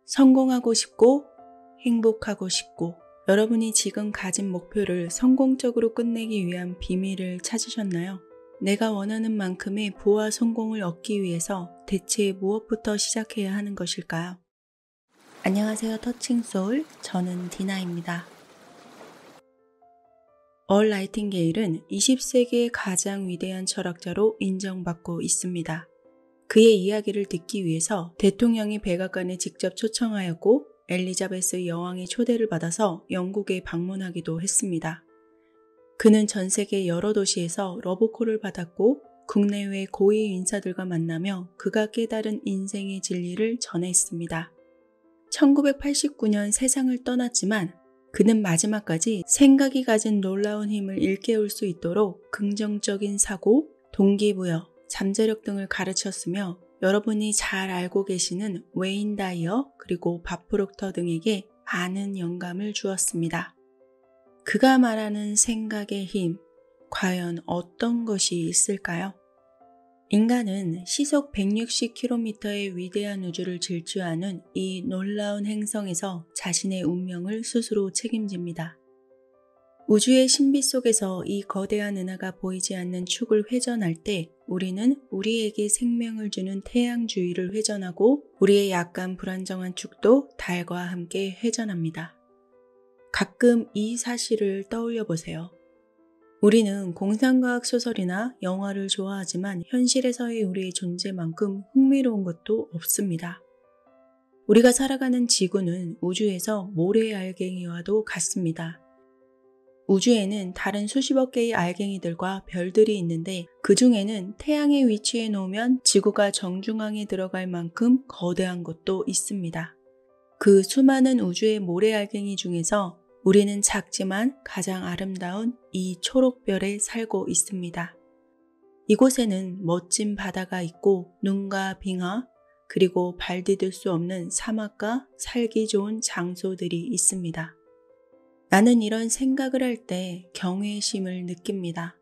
성공하고 싶고 행복하고 싶고 여러분이 지금 가진 목표를 성공적으로 끝내기 위한 비밀을 찾으셨나요? 내가 원하는 만큼의 부와 성공을 얻기 위해서 대체 무엇부터 시작해야 하는 것일까요? 안녕하세요, 터칭소울. 저는 디나입니다. 얼 나이팅게일은 20세기의 가장 위대한 철학자로 인정받고 있습니다. 그의 이야기를 듣기 위해서 대통령이 백악관에 직접 초청하였고 엘리자베스 여왕의 초대를 받아서 영국에 방문하기도 했습니다. 그는 전 세계 여러 도시에서 러브콜을 받았고 국내외 고위 인사들과 만나며 그가 깨달은 인생의 진리를 전했습니다. 1989년 세상을 떠났지만 그는 마지막까지 생각이 가진 놀라운 힘을 일깨울 수 있도록 긍정적인 사고, 동기부여, 잠재력 등을 가르쳤으며 여러분이 잘 알고 계시는 웨인 다이어 그리고 밥 프록터 등에게 많은 영감을 주었습니다. 그가 말하는 생각의 힘, 과연 어떤 것이 있을까요? 인간은 시속 160km의 위대한 우주를 질주하는 이 놀라운 행성에서 자신의 운명을 스스로 책임집니다. 우주의 신비 속에서 이 거대한 은하가 보이지 않는 축을 회전할 때 우리는 우리에게 생명을 주는 태양 주위를 회전하고 우리의 약간 불안정한 축도 달과 함께 회전합니다. 가끔 이 사실을 떠올려 보세요. 우리는 공상과학 소설이나 영화를 좋아하지만 현실에서의 우리의 존재만큼 흥미로운 것도 없습니다. 우리가 살아가는 지구는 우주에서 모래알갱이와도 같습니다. 우주에는 다른 수십억 개의 알갱이들과 별들이 있는데 그 중에는 태양에 위치해 놓으면 지구가 정중앙에 들어갈 만큼 거대한 것도 있습니다. 그 수많은 우주의 모래알갱이 중에서 우리는 작지만 가장 아름다운 이 초록별에 살고 있습니다. 이곳에는 멋진 바다가 있고 눈과 빙하 그리고 발 디딜 수 없는 사막과 살기 좋은 장소들이 있습니다. 나는 이런 생각을 할 때 경외심을 느낍니다.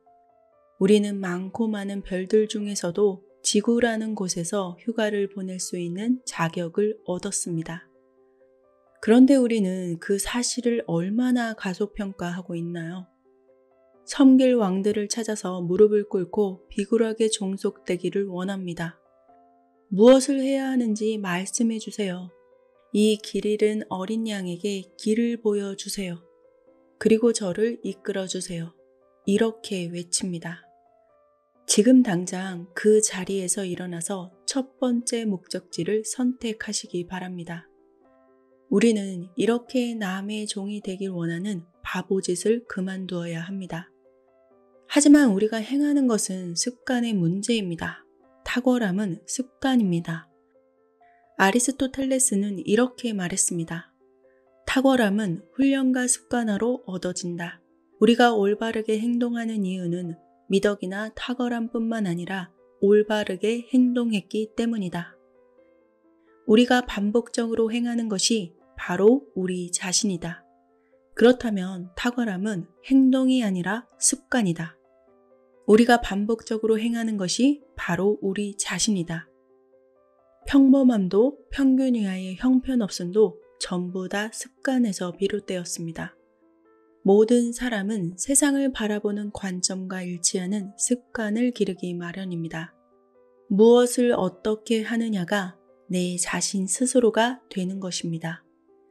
우리는 많고 많은 별들 중에서도 지구라는 곳에서 휴가를 보낼 수 있는 자격을 얻었습니다. 그런데 우리는 그 사실을 얼마나 가소평가하고 있나요? 섬길 왕들을 찾아서 무릎을 꿇고 비굴하게 종속되기를 원합니다. 무엇을 해야 하는지 말씀해 주세요. 이 길 잃은 어린 양에게 길을 보여주세요. 그리고 저를 이끌어 주세요. 이렇게 외칩니다. 지금 당장 그 자리에서 일어나서 첫 번째 목적지를 선택하시기 바랍니다. 우리는 이렇게 남의 종이 되길 원하는 바보짓을 그만두어야 합니다. 하지만 우리가 행하는 것은 습관의 문제입니다. 탁월함은 습관입니다. 아리스토텔레스는 이렇게 말했습니다. 탁월함은 훈련과 습관화로 얻어진다. 우리가 올바르게 행동하는 이유는 미덕이나 탁월함뿐만 아니라 올바르게 행동했기 때문이다. 우리가 반복적으로 행하는 것이 바로 우리 자신이다. 그렇다면 탁월함은 행동이 아니라 습관이다. 우리가 반복적으로 행하는 것이 바로 우리 자신이다. 평범함도 평균 이하의 형편없음도 전부 다 습관에서 비롯되었습니다. 모든 사람은 세상을 바라보는 관점과 일치하는 습관을 기르기 마련입니다. 무엇을 어떻게 하느냐가 내 자신 스스로가 되는 것입니다.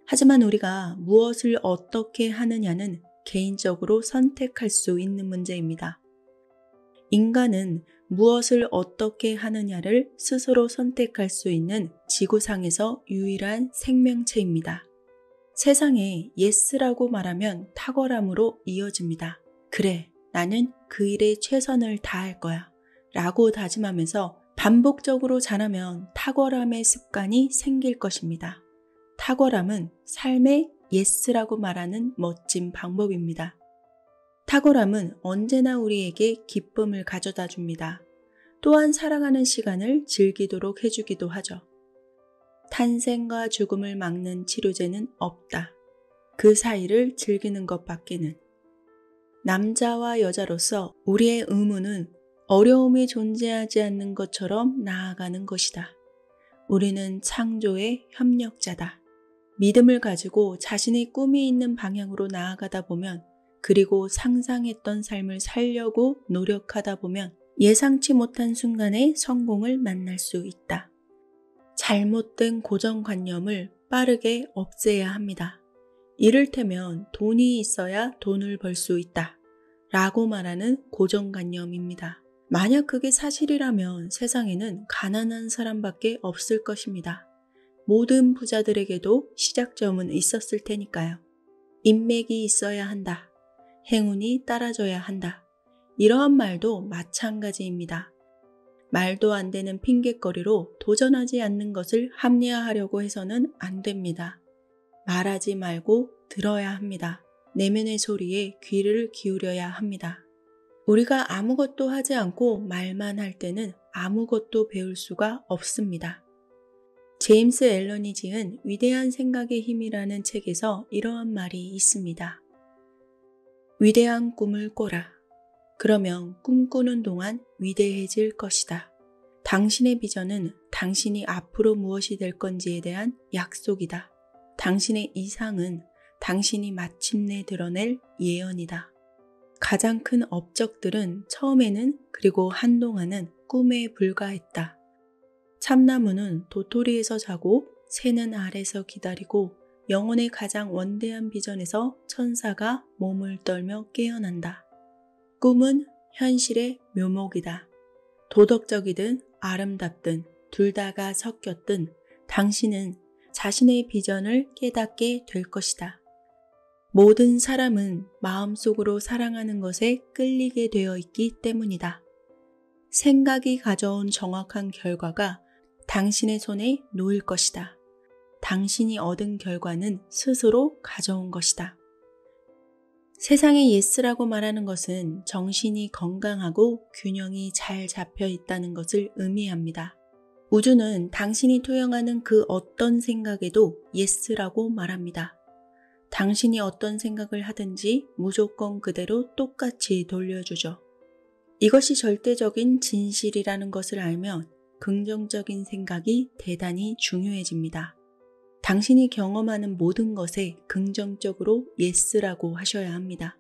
하지만 우리가 무엇을 어떻게 하느냐는 개인적으로 선택할 수 있는 문제입니다. 인간은 무엇을 어떻게 하느냐를 스스로 선택할 수 있는 지구상에서 유일한 생명체입니다. 세상에 예스라고 말하면 탁월함으로 이어집니다. 그래, 나는 그 일에 최선을 다할 거야 라고 다짐하면서 반복적으로 잘하면 탁월함의 습관이 생길 것입니다. 탁월함은 삶의 예스라고 말하는 멋진 방법입니다. 탁월함은 언제나 우리에게 기쁨을 가져다 줍니다. 또한 살아가는 시간을 즐기도록 해주기도 하죠. 탄생과 죽음을 막는 치료제는 없다. 그 사이를 즐기는 것밖에는. 남자와 여자로서 우리의 의무는 어려움이 존재하지 않는 것처럼 나아가는 것이다. 우리는 창조의 협력자다. 믿음을 가지고 자신의 꿈이 있는 방향으로 나아가다 보면, 그리고 상상했던 삶을 살려고 노력하다 보면 예상치 못한 순간에 성공을 만날 수 있다. 잘못된 고정관념을 빠르게 없애야 합니다. 이를테면 돈이 있어야 돈을 벌 수 있다 라고 말하는 고정관념입니다. 만약 그게 사실이라면 세상에는 가난한 사람밖에 없을 것입니다. 모든 부자들에게도 시작점은 있었을 테니까요. 인맥이 있어야 한다. 행운이 따라줘야 한다. 이러한 말도 마찬가지입니다. 말도 안 되는 핑곗거리로 도전하지 않는 것을 합리화하려고 해서는 안 됩니다. 말하지 말고 들어야 합니다. 내면의 소리에 귀를 기울여야 합니다. 우리가 아무것도 하지 않고 말만 할 때는 아무것도 배울 수가 없습니다. 제임스 앨런이 지은 위대한 생각의 힘이라는 책에서 이러한 말이 있습니다. 위대한 꿈을 꿔라. 그러면 꿈꾸는 동안 위대해질 것이다. 당신의 비전은 당신이 앞으로 무엇이 될 건지에 대한 약속이다. 당신의 이상은 당신이 마침내 드러낼 예언이다. 가장 큰 업적들은 처음에는 그리고 한동안은 꿈에 불과했다. 참나무는 도토리에서 자고 새는 알에서 기다리고 영혼의 가장 원대한 비전에서 천사가 몸을 떨며 깨어난다. 꿈은 현실의 묘목이다. 도덕적이든 아름답든 둘 다가 섞였든 당신은 자신의 비전을 깨닫게 될 것이다. 모든 사람은 마음속으로 사랑하는 것에 끌리게 되어 있기 때문이다. 생각이 가져온 정확한 결과가 당신의 손에 놓일 것이다. 당신이 얻은 결과는 스스로 가져온 것이다. 세상에 예스라고 말하는 것은 정신이 건강하고 균형이 잘 잡혀 있다는 것을 의미합니다. 우주는 당신이 투영하는 그 어떤 생각에도 예스라고 말합니다. 당신이 어떤 생각을 하든지 무조건 그대로 똑같이 돌려주죠. 이것이 절대적인 진실이라는 것을 알면 긍정적인 생각이 대단히 중요해집니다. 당신이 경험하는 모든 것에 긍정적으로 예스라고 하셔야 합니다.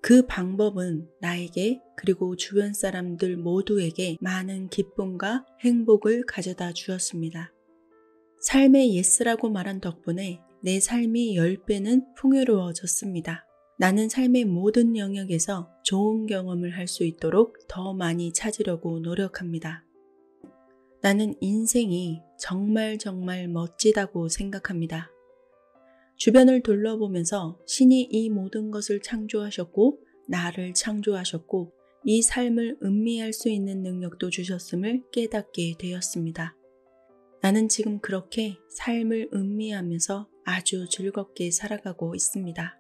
그 방법은 나에게 그리고 주변 사람들 모두에게 많은 기쁨과 행복을 가져다 주었습니다. 삶에 예스라고 말한 덕분에 내 삶이 10배는 풍요로워졌습니다. 나는 삶의 모든 영역에서 좋은 경험을 할 수 있도록 더 많이 찾으려고 노력합니다. 나는 인생이 정말 멋지다고 생각합니다. 주변을 둘러보면서 신이 이 모든 것을 창조하셨고 나를 창조하셨고 이 삶을 음미할 수 있는 능력도 주셨음을 깨닫게 되었습니다. 나는 지금 그렇게 삶을 음미하면서 아주 즐겁게 살아가고 있습니다.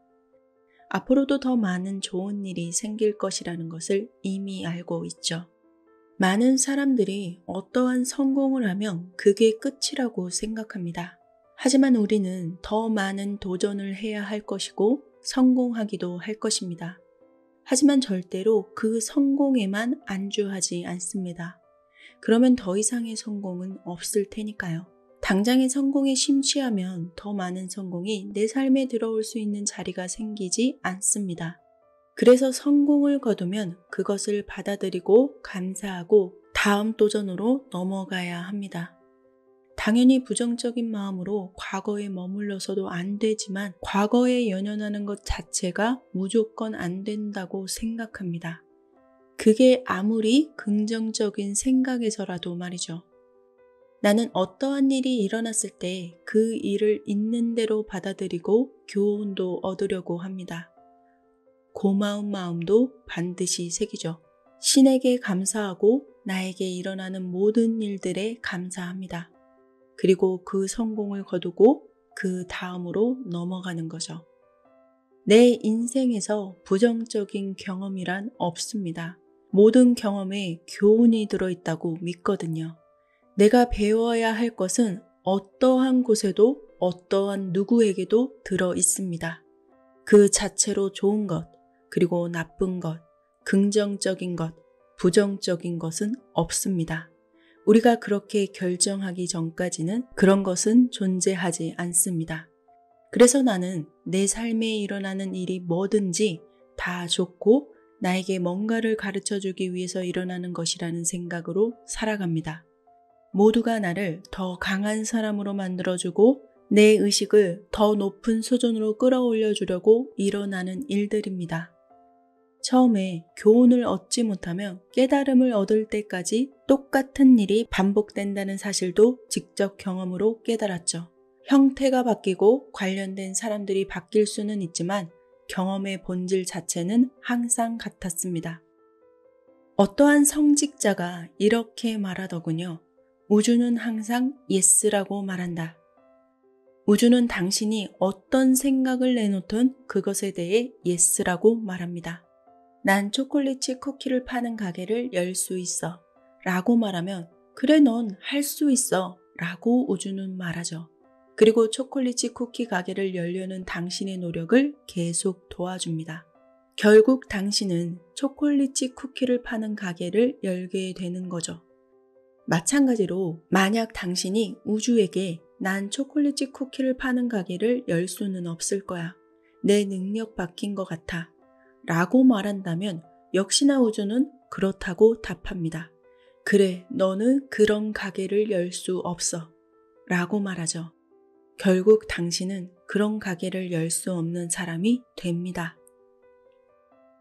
앞으로도 더 많은 좋은 일이 생길 것이라는 것을 이미 알고 있죠. 많은 사람들이 어떠한 성공을 하면 그게 끝이라고 생각합니다. 하지만 우리는 더 많은 도전을 해야 할 것이고 성공하기도 할 것입니다. 하지만 절대로 그 성공에만 안주하지 않습니다. 그러면 더 이상의 성공은 없을 테니까요. 당장의 성공에 심취하면 더 많은 성공이 내 삶에 들어올 수 있는 자리가 생기지 않습니다. 그래서 성공을 거두면 그것을 받아들이고 감사하고 다음 도전으로 넘어가야 합니다. 당연히 부정적인 마음으로 과거에 머물러서도 안 되지만 과거에 연연하는 것 자체가 무조건 안 된다고 생각합니다. 그게 아무리 긍정적인 생각에서라도 말이죠. 나는 어떠한 일이 일어났을 때 그 일을 있는 대로 받아들이고 교훈도 얻으려고 합니다. 고마운 마음도 반드시 새기죠. 신에게 감사하고 나에게 일어나는 모든 일들에 감사합니다. 그리고 그 성공을 거두고 그 다음으로 넘어가는 거죠. 내 인생에서 부정적인 경험이란 없습니다. 모든 경험에 교훈이 들어있다고 믿거든요. 내가 배워야 할 것은 어떠한 곳에도 어떠한 누구에게도 들어 있습니다. 그 자체로 좋은 것, 그리고 나쁜 것, 긍정적인 것, 부정적인 것은 없습니다. 우리가 그렇게 결정하기 전까지는 그런 것은 존재하지 않습니다. 그래서 나는 내 삶에 일어나는 일이 뭐든지 다 좋고 나에게 뭔가를 가르쳐주기 위해서 일어나는 것이라는 생각으로 살아갑니다. 모두가 나를 더 강한 사람으로 만들어주고 내 의식을 더 높은 수준으로 끌어올려 주려고 일어나는 일들입니다. 처음에 교훈을 얻지 못하며 깨달음을 얻을 때까지 똑같은 일이 반복된다는 사실도 직접 경험으로 깨달았죠. 형태가 바뀌고 관련된 사람들이 바뀔 수는 있지만 경험의 본질 자체는 항상 같았습니다. 어떠한 성직자가 이렇게 말하더군요. 우주는 항상 예스라고 말한다. 우주는 당신이 어떤 생각을 내놓든 그것에 대해 예스라고 말합니다. 난 초콜릿 쿠키를 파는 가게를 열 수 있어 라고 말하면 그래 넌 할 수 있어 라고 우주는 말하죠. 그리고 초콜릿 쿠키 가게를 열려는 당신의 노력을 계속 도와줍니다. 결국 당신은 초콜릿 쿠키를 파는 가게를 열게 되는 거죠. 마찬가지로 만약 당신이 우주에게 난 초콜릿 쿠키를 파는 가게를 열 수는 없을 거야. 내 능력 바뀐 것 같아. 라고 말한다면 역시나 우주는 그렇다고 답합니다. 그래, 너는 그런 가게를 열 수 없어. 라고 말하죠. 결국 당신은 그런 가게를 열 수 없는 사람이 됩니다.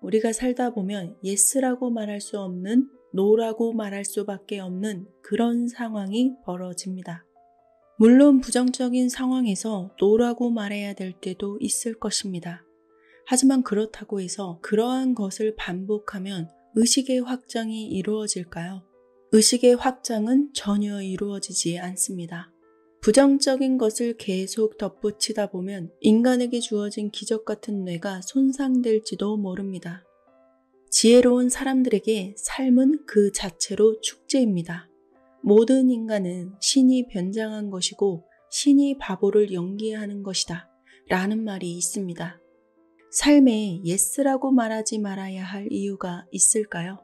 우리가 살다 보면 예스라고 말할 수 없는, 노라고 말할 수밖에 없는 그런 상황이 벌어집니다. 물론 부정적인 상황에서 노라고 말해야 될 때도 있을 것입니다. 하지만 그렇다고 해서 그러한 것을 반복하면 의식의 확장이 이루어질까요? 의식의 확장은 전혀 이루어지지 않습니다. 부정적인 것을 계속 덧붙이다 보면 인간에게 주어진 기적 같은 뇌가 손상될지도 모릅니다. 지혜로운 사람들에게 삶은 그 자체로 축제입니다. 모든 인간은 신이 변장한 것이고 신이 바보를 연기하는 것이다 라는 말이 있습니다. 삶에 예스라고 말하지 말아야 할 이유가 있을까요?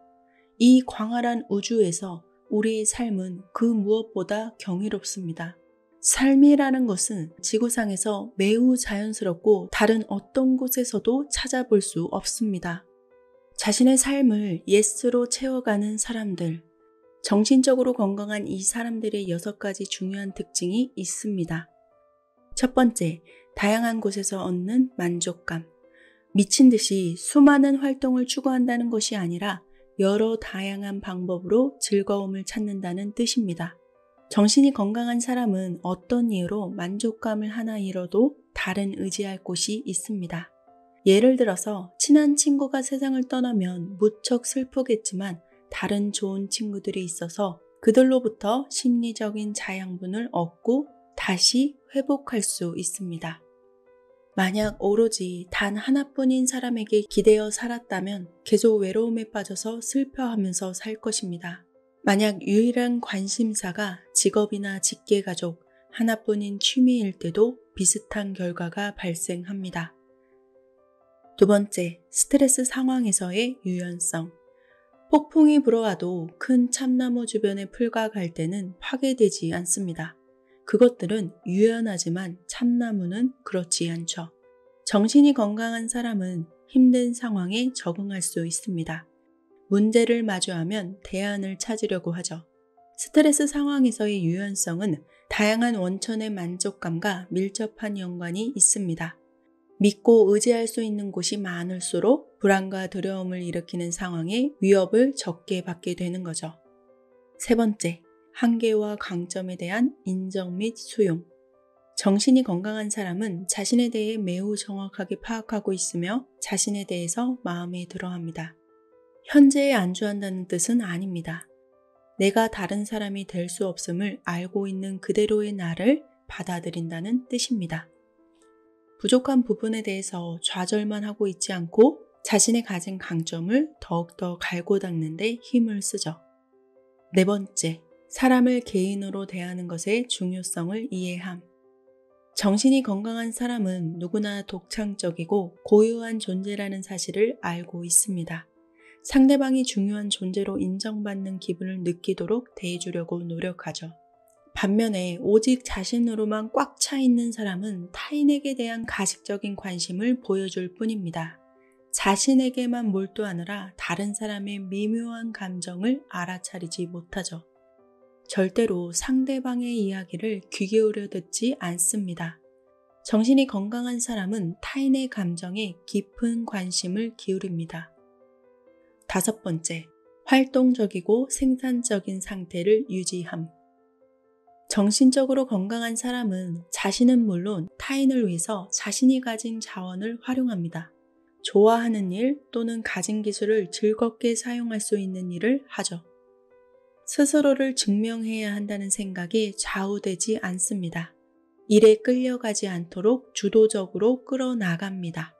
이 광활한 우주에서 우리의 삶은 그 무엇보다 경이롭습니다. 삶이라는 것은 지구상에서 매우 자연스럽고 다른 어떤 곳에서도 찾아볼 수 없습니다. 자신의 삶을 예스로 채워가는 사람들, 정신적으로 건강한 이 사람들의 6가지 중요한 특징이 있습니다. 첫 번째, 다양한 곳에서 얻는 만족감. 미친 듯이 수많은 활동을 추구한다는 것이 아니라 여러 다양한 방법으로 즐거움을 찾는다는 뜻입니다. 정신이 건강한 사람은 어떤 이유로 만족감을 하나 잃어도 다른 의지할 곳이 있습니다. 예를 들어서 친한 친구가 세상을 떠나면 무척 슬프겠지만 다른 좋은 친구들이 있어서 그들로부터 심리적인 자양분을 얻고 다시 회복할 수 있습니다. 만약 오로지 단 하나뿐인 사람에게 기대어 살았다면 계속 외로움에 빠져서 슬퍼하면서 살 것입니다. 만약 유일한 관심사가 직업이나 직계가족, 하나뿐인 취미일 때도 비슷한 결과가 발생합니다. 두 번째, 스트레스 상황에서의 유연성. 폭풍이 불어와도 큰 참나무 주변의 풀과 갈대는 파괴되지 않습니다. 그것들은 유연하지만 참나무는 그렇지 않죠. 정신이 건강한 사람은 힘든 상황에 적응할 수 있습니다. 문제를 마주하면 대안을 찾으려고 하죠. 스트레스 상황에서의 유연성은 다양한 원천의 만족감과 밀접한 연관이 있습니다. 믿고 의지할 수 있는 곳이 많을수록 불안과 두려움을 일으키는 상황에 위협을 적게 받게 되는 거죠. 세 번째, 한계와 강점에 대한 인정 및 수용. 정신이 건강한 사람은 자신에 대해 매우 정확하게 파악하고 있으며 자신에 대해서 마음에 들어합니다. 현재에 안주한다는 뜻은 아닙니다. 내가 다른 사람이 될 수 없음을 알고 있는 그대로의 나를 받아들인다는 뜻입니다. 부족한 부분에 대해서 좌절만 하고 있지 않고 자신의 가진 강점을 더욱더 갈고 닦는 데 힘을 쓰죠. 네 번째, 사람을 개인으로 대하는 것의 중요성을 이해함. 정신이 건강한 사람은 누구나 독창적이고 고유한 존재라는 사실을 알고 있습니다. 상대방이 중요한 존재로 인정받는 기분을 느끼도록 대해주려고 노력하죠. 반면에 오직 자신으로만 꽉 차 있는 사람은 타인에게 대한 가식적인 관심을 보여줄 뿐입니다. 자신에게만 몰두하느라 다른 사람의 미묘한 감정을 알아차리지 못하죠. 절대로 상대방의 이야기를 귀 기울여 듣지 않습니다. 정신이 건강한 사람은 타인의 감정에 깊은 관심을 기울입니다. 5번째, 활동적이고 생산적인 상태를 유지함. 정신적으로 건강한 사람은 자신은 물론 타인을 위해서 자신이 가진 자원을 활용합니다. 좋아하는 일 또는 가진 기술을 즐겁게 사용할 수 있는 일을 하죠. 스스로를 증명해야 한다는 생각이 좌우되지 않습니다. 일에 끌려가지 않도록 주도적으로 끌어나갑니다.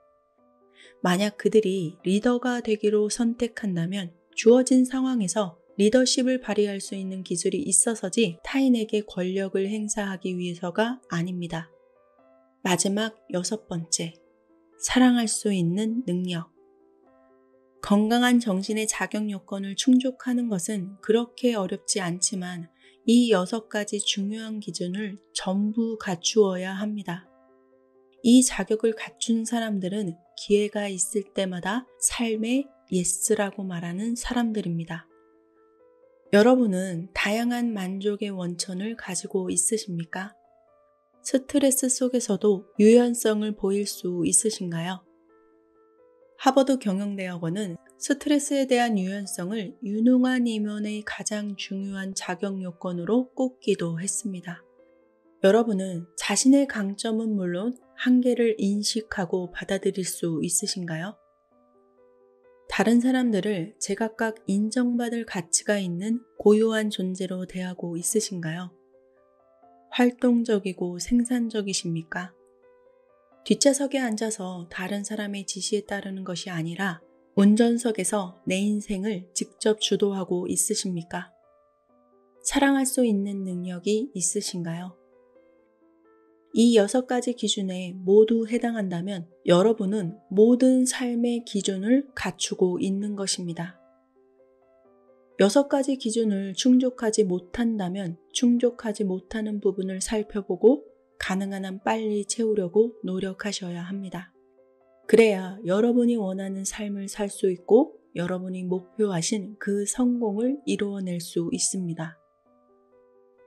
만약 그들이 리더가 되기로 선택한다면 주어진 상황에서 리더십을 발휘할 수 있는 기술이 있어서지 타인에게 권력을 행사하기 위해서가 아닙니다. 마지막 6번째, 사랑할 수 있는 능력. 건강한 정신의 자격 요건을 충족하는 것은 그렇게 어렵지 않지만 이 6가지 중요한 기준을 전부 갖추어야 합니다. 이 자격을 갖춘 사람들은 기회가 있을 때마다 삶의 예스라고 말하는 사람들입니다. 여러분은 다양한 만족의 원천을 가지고 있으십니까? 스트레스 속에서도 유연성을 보일 수 있으신가요? 하버드 경영대학원은 스트레스에 대한 유연성을 유능한 임원의 가장 중요한 자격 요건으로 꼽기도 했습니다. 여러분은 자신의 강점은 물론 한계를 인식하고 받아들일 수 있으신가요? 다른 사람들을 제각각 인정받을 가치가 있는 고유한 존재로 대하고 있으신가요? 활동적이고 생산적이십니까? 뒷좌석에 앉아서 다른 사람의 지시에 따르는 것이 아니라 운전석에서 내 인생을 직접 주도하고 있으십니까? 사랑할 수 있는 능력이 있으신가요? 이 6가지 기준에 모두 해당한다면 여러분은 모든 삶의 기준을 갖추고 있는 것입니다. 6가지 기준을 충족하지 못한다면 충족하지 못하는 부분을 살펴보고 가능한 한 빨리 채우려고 노력하셔야 합니다. 그래야 여러분이 원하는 삶을 살 수 있고 여러분이 목표하신 그 성공을 이루어낼 수 있습니다.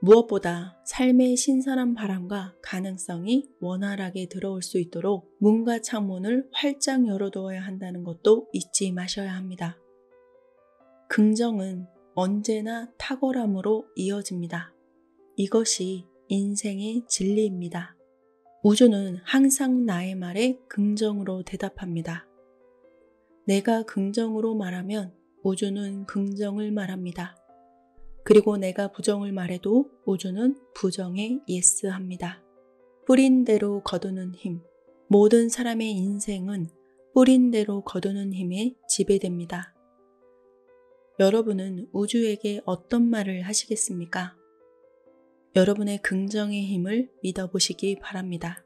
무엇보다 삶의 신선한 바람과 가능성이 원활하게 들어올 수 있도록 문과 창문을 활짝 열어두어야 한다는 것도 잊지 마셔야 합니다. 긍정은 언제나 탁월함으로 이어집니다. 이것이 인생의 진리입니다. 우주는 항상 나의 말에 긍정으로 대답합니다. 내가 긍정으로 말하면 우주는 긍정을 말합니다. 그리고 내가 부정을 말해도 우주는 부정에 예스합니다. 뿌린 대로 거두는 힘. 모든 사람의 인생은 뿌린 대로 거두는 힘에 지배됩니다. 여러분은 우주에게 어떤 말을 하시겠습니까? 여러분의 긍정의 힘을 믿어보시기 바랍니다.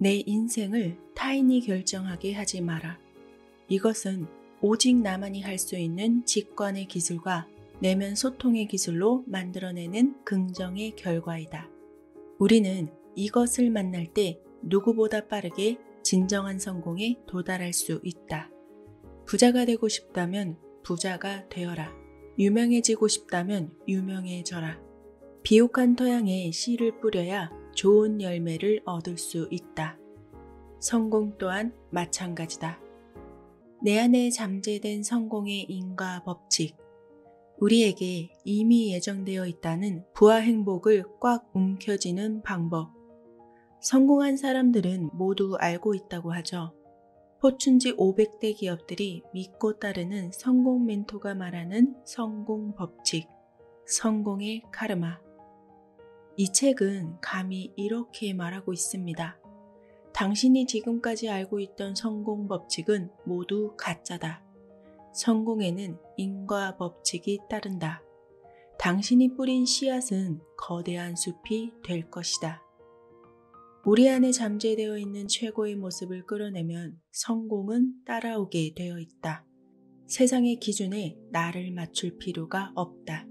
내 인생을 타인이 결정하게 하지 마라. 이것은 오직 나만이 할 수 있는 직관의 기술과 내면 소통의 기술로 만들어내는 긍정의 결과이다. 우리는 이것을 만날 때 누구보다 빠르게 진정한 성공에 도달할 수 있다. 부자가 되고 싶다면 부자가 되어라. 유명해지고 싶다면 유명해져라. 비옥한 토양에 씨를 뿌려야 좋은 열매를 얻을 수 있다. 성공 또한 마찬가지다. 내 안에 잠재된 성공의 인과 법칙. 우리에게 이미 예정되어 있다는 부와 행복을 꽉 움켜쥐는 방법. 성공한 사람들은 모두 알고 있다고 하죠. 포춘지 500대 기업들이 믿고 따르는 성공 멘토가 말하는 성공 법칙, 성공의 카르마. 이 책은 감히 이렇게 말하고 있습니다. 당신이 지금까지 알고 있던 성공 법칙은 모두 가짜다. 성공에는 인과 법칙이 따른다. 당신이 뿌린 씨앗은 거대한 숲이 될 것이다. 우리 안에 잠재되어 있는 최고의 모습을 끌어내면 성공은 따라오게 되어 있다. 세상의 기준에 나를 맞출 필요가 없다.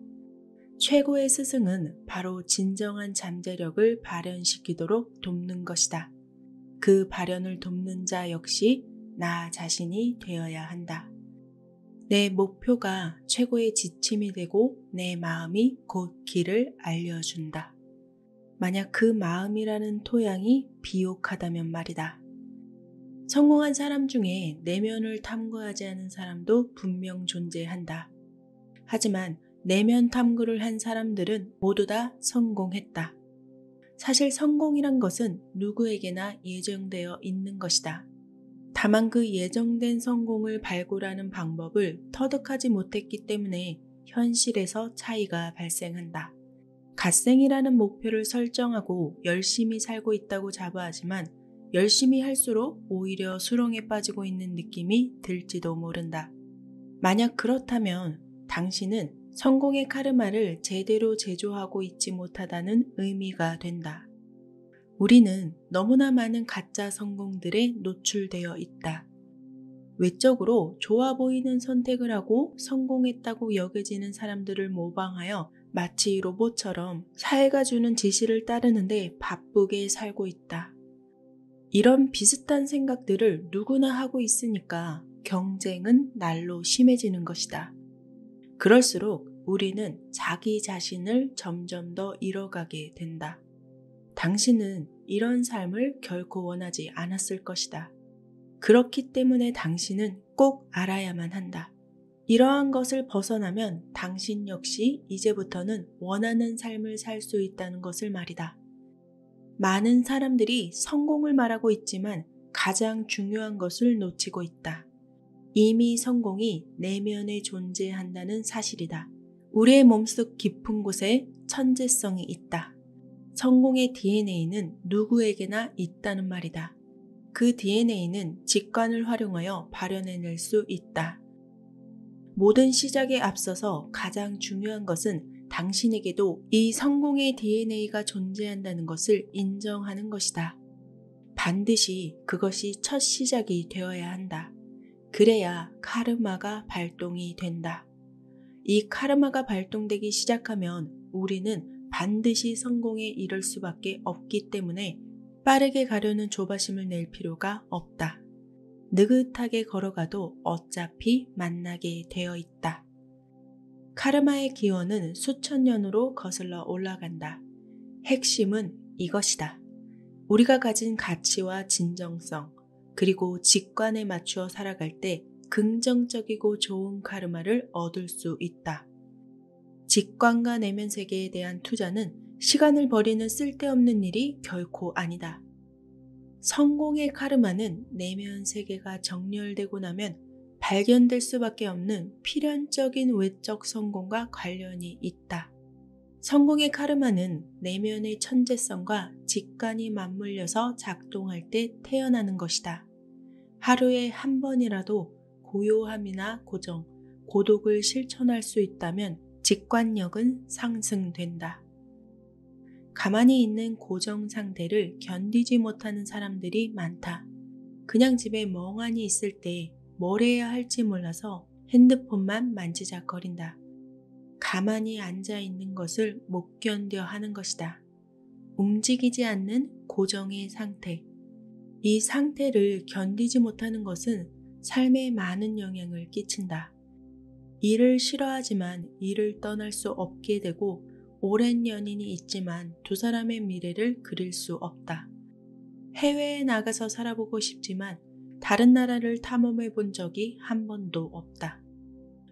최고의 스승은 바로 진정한 잠재력을 발현시키도록 돕는 것이다. 그 발현을 돕는 자 역시 나 자신이 되어야 한다. 내 목표가 최고의 지침이 되고 내 마음이 곧 길을 알려준다. 만약 그 마음이라는 토양이 비옥하다면 말이다. 성공한 사람 중에 내면을 탐구하지 않은 사람도 분명 존재한다. 하지만 내면 탐구를 한 사람들은 모두 다 성공했다. 사실 성공이란 것은 누구에게나 예정되어 있는 것이다. 다만 그 예정된 성공을 발굴하는 방법을 터득하지 못했기 때문에 현실에서 차이가 발생한다. 갓생이라는 목표를 설정하고 열심히 살고 있다고 자부하지만 열심히 할수록 오히려 수렁에 빠지고 있는 느낌이 들지도 모른다. 만약 그렇다면 당신은 성공의 카르마를 제대로 제조하고 있지 못하다는 의미가 된다. 우리는 너무나 많은 가짜 성공들에 노출되어 있다. 외적으로 좋아 보이는 선택을 하고 성공했다고 여겨지는 사람들을 모방하여 마치 로봇처럼 사회가 주는 지시를 따르는데 바쁘게 살고 있다. 이런 비슷한 생각들을 누구나 하고 있으니까 경쟁은 날로 심해지는 것이다. 그럴수록 우리는 자기 자신을 점점 더 잃어가게 된다. 당신은 이런 삶을 결코 원하지 않았을 것이다. 그렇기 때문에 당신은 꼭 알아야만 한다. 이러한 것을 벗어나면 당신 역시 이제부터는 원하는 삶을 살 수 있다는 것을 말이다. 많은 사람들이 성공을 말하고 있지만 가장 중요한 것을 놓치고 있다. 이미 성공이 내면에 존재한다는 사실이다. 우리의 몸속 깊은 곳에 천재성이 있다. 성공의 DNA는 누구에게나 있다는 말이다. 그 DNA는 직관을 활용하여 발현해낼 수 있다. 모든 시작에 앞서서 가장 중요한 것은 당신에게도 이 성공의 DNA가 존재한다는 것을 인정하는 것이다. 반드시 그것이 첫 시작이 되어야 한다. 그래야 카르마가 발동이 된다. 이 카르마가 발동되기 시작하면 우리는 반드시 성공에 이를 수밖에 없기 때문에 빠르게 가려는 조바심을 낼 필요가 없다. 느긋하게 걸어가도 어차피 만나게 되어 있다. 카르마의 기원은 수천 년으로 거슬러 올라간다. 핵심은 이것이다. 우리가 가진 가치와 진정성, 그리고 직관에 맞추어 살아갈 때 긍정적이고 좋은 카르마를 얻을 수 있다. 직관과 내면 세계에 대한 투자는 시간을 버리는 쓸데없는 일이 결코 아니다. 성공의 카르마는 내면 세계가 정렬되고 나면 발견될 수밖에 없는 필연적인 외적 성공과 관련이 있다. 성공의 카르마는 내면의 천재성과 직관이 맞물려서 작동할 때 태어나는 것이다. 하루에 한 번이라도 고요함이나 고정, 고독을 실천할 수 있다면 직관력은 상승된다. 가만히 있는 고정 상태를 견디지 못하는 사람들이 많다. 그냥 집에 멍하니 있을 때 뭘 해야 할지 몰라서 핸드폰만 만지작거린다. 가만히 앉아 있는 것을 못 견뎌 하는 것이다. 움직이지 않는 고정의 상태. 이 상태를 견디지 못하는 것은 삶에 많은 영향을 끼친다. 일을 싫어하지만 일을 떠날 수 없게 되고 오랜 연인이 있지만 두 사람의 미래를 그릴 수 없다. 해외에 나가서 살아보고 싶지만 다른 나라를 탐험해 본 적이 한 번도 없다.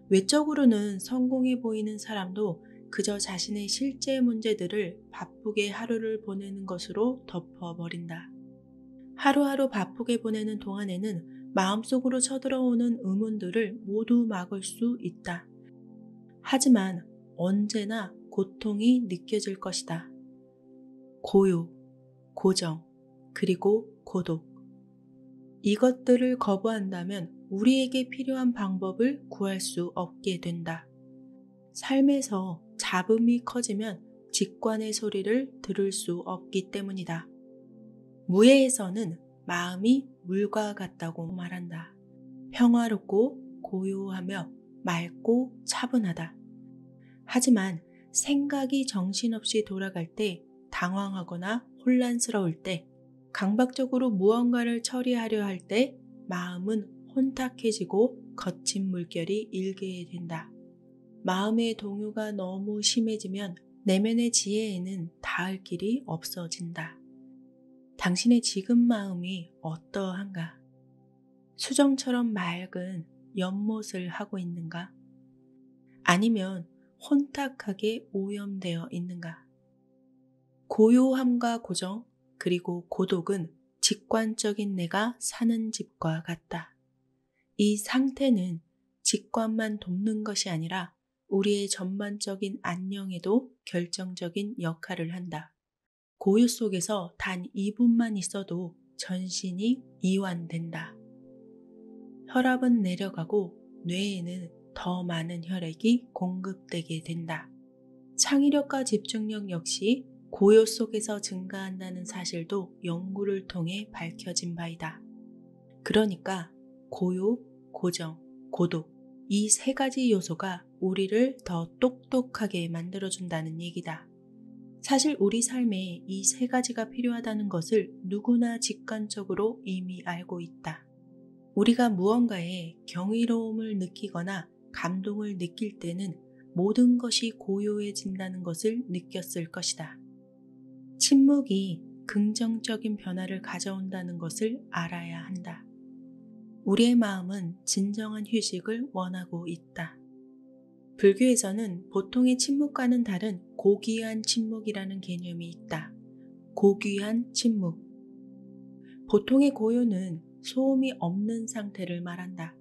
외적으로는 성공해 보이는 사람도 그저 자신의 실제 문제들을 바쁘게 하루를 보내는 것으로 덮어버린다. 하루하루 바쁘게 보내는 동안에는 마음속으로 쳐들어오는 의문들을 모두 막을 수 있다. 하지만 언제나 고통이 느껴질 것이다. 고요, 고정, 그리고 고독. 이것들을 거부한다면 우리에게 필요한 방법을 구할 수 없게 된다. 삶에서 잡음이 커지면 직관의 소리를 들을 수 없기 때문이다. 무예에서는 마음이 물과 같다고 말한다. 평화롭고 고요하며 맑고 차분하다. 하지만 생각이 정신없이 돌아갈 때, 당황하거나 혼란스러울 때, 강박적으로 무언가를 처리하려 할 때 마음은 혼탁해지고 거친 물결이 일게 된다. 마음의 동요가 너무 심해지면 내면의 지혜에는 닿을 길이 없어진다. 당신의 지금 마음이 어떠한가? 수정처럼 맑은 연못을 하고 있는가? 아니면 혼탁하게 오염되어 있는가? 고요함과 고정, 그리고 고독은 직관적인 내가 사는 집과 같다. 이 상태는 직관만 돕는 것이 아니라 우리의 전반적인 안녕에도 결정적인 역할을 한다. 고요 속에서 단 2분만 있어도 전신이 이완된다. 혈압은 내려가고 뇌에는 더 많은 혈액이 공급되게 된다. 창의력과 집중력 역시 고요 속에서 증가한다는 사실도 연구를 통해 밝혀진 바이다. 그러니까 고요, 고정, 고독 이 세 가지 요소가 우리를 더 똑똑하게 만들어준다는 얘기다. 사실 우리 삶에 이 세 가지가 필요하다는 것을 누구나 직관적으로 이미 알고 있다. 우리가 무언가에 경이로움을 느끼거나 감동을 느낄 때는 모든 것이 고요해진다는 것을 느꼈을 것이다. 침묵이 긍정적인 변화를 가져온다는 것을 알아야 한다. 우리의 마음은 진정한 휴식을 원하고 있다. 불교에서는 보통의 침묵과는 다른 고귀한 침묵이라는 개념이 있다. 고귀한 침묵. 보통의 고요는 소음이 없는 상태를 말한다.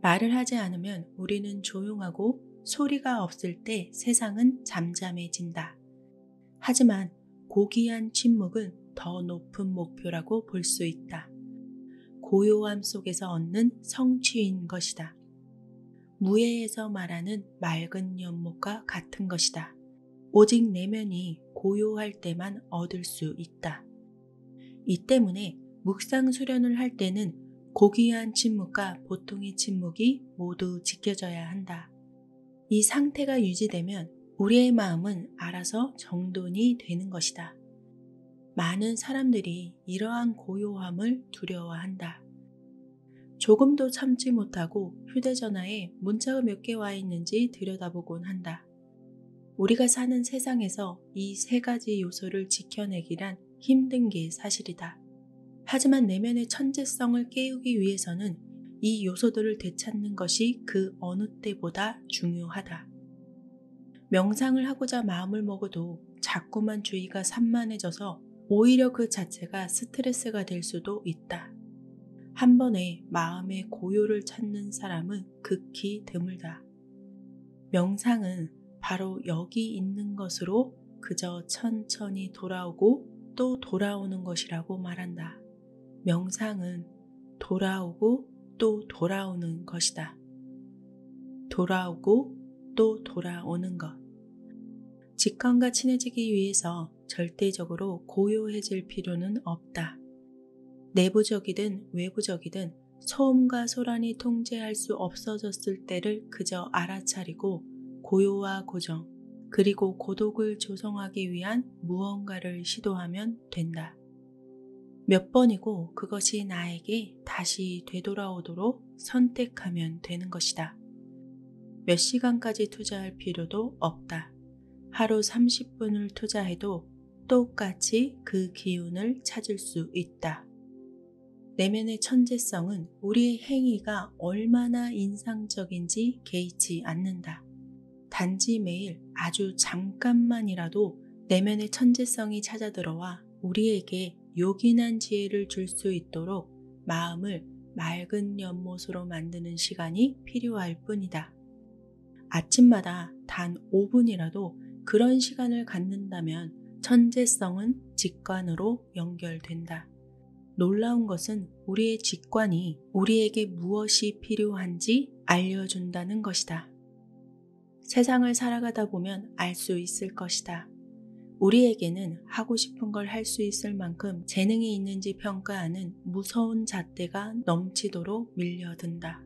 말을 하지 않으면 우리는 조용하고 소리가 없을 때 세상은 잠잠해진다. 하지만 고귀한 침묵은 더 높은 목표라고 볼 수 있다. 고요함 속에서 얻는 성취인 것이다. 무예에서 말하는 맑은 연못과 같은 것이다. 오직 내면이 고요할 때만 얻을 수 있다. 이 때문에 묵상 수련을 할 때는 고귀한 침묵과 보통의 침묵이 모두 지켜져야 한다. 이 상태가 유지되면 우리의 마음은 알아서 정돈이 되는 것이다. 많은 사람들이 이러한 고요함을 두려워한다. 조금도 참지 못하고 휴대전화에 문자가 몇 개 와 있는지 들여다보곤 한다. 우리가 사는 세상에서 이 세 가지 요소를 지켜내기란 힘든 게 사실이다. 하지만 내면의 천재성을 깨우기 위해서는 이 요소들을 되찾는 것이 그 어느 때보다 중요하다. 명상을 하고자 마음을 먹어도 자꾸만 주의가 산만해져서 오히려 그 자체가 스트레스가 될 수도 있다. 한 번에 마음의 고요를 찾는 사람은 극히 드물다. 명상은 바로 여기 있는 것으로 그저 천천히 돌아오고 또 돌아오는 것이라고 말한다. 명상은 돌아오고 또 돌아오는 것이다. 돌아오고 또 돌아오는 것. 직관과 친해지기 위해서 절대적으로 고요해질 필요는 없다. 내부적이든 외부적이든 소음과 소란이 통제할 수 없어졌을 때를 그저 알아차리고 고요와 고정, 그리고 고독을 조성하기 위한 무언가를 시도하면 된다. 몇 번이고 그것이 나에게 다시 되돌아오도록 선택하면 되는 것이다. 몇 시간까지 투자할 필요도 없다. 하루 30분을 투자해도 똑같이 그 기운을 찾을 수 있다. 내면의 천재성은 우리의 행위가 얼마나 인상적인지 개의치 않는다. 단지 매일 아주 잠깐만이라도 내면의 천재성이 찾아들어와 우리에게 요긴한 지혜를 줄 수 있도록 마음을 맑은 연못으로 만드는 시간이 필요할 뿐이다. 아침마다 단 5분이라도 그런 시간을 갖는다면 천재성은 직관으로 연결된다. 놀라운 것은 우리의 직관이 우리에게 무엇이 필요한지 알려준다는 것이다. 세상을 살아가다 보면 알 수 있을 것이다. 우리에게는 하고 싶은 걸 할 수 있을 만큼 재능이 있는지 평가하는 무서운 잣대가 넘치도록 밀려든다.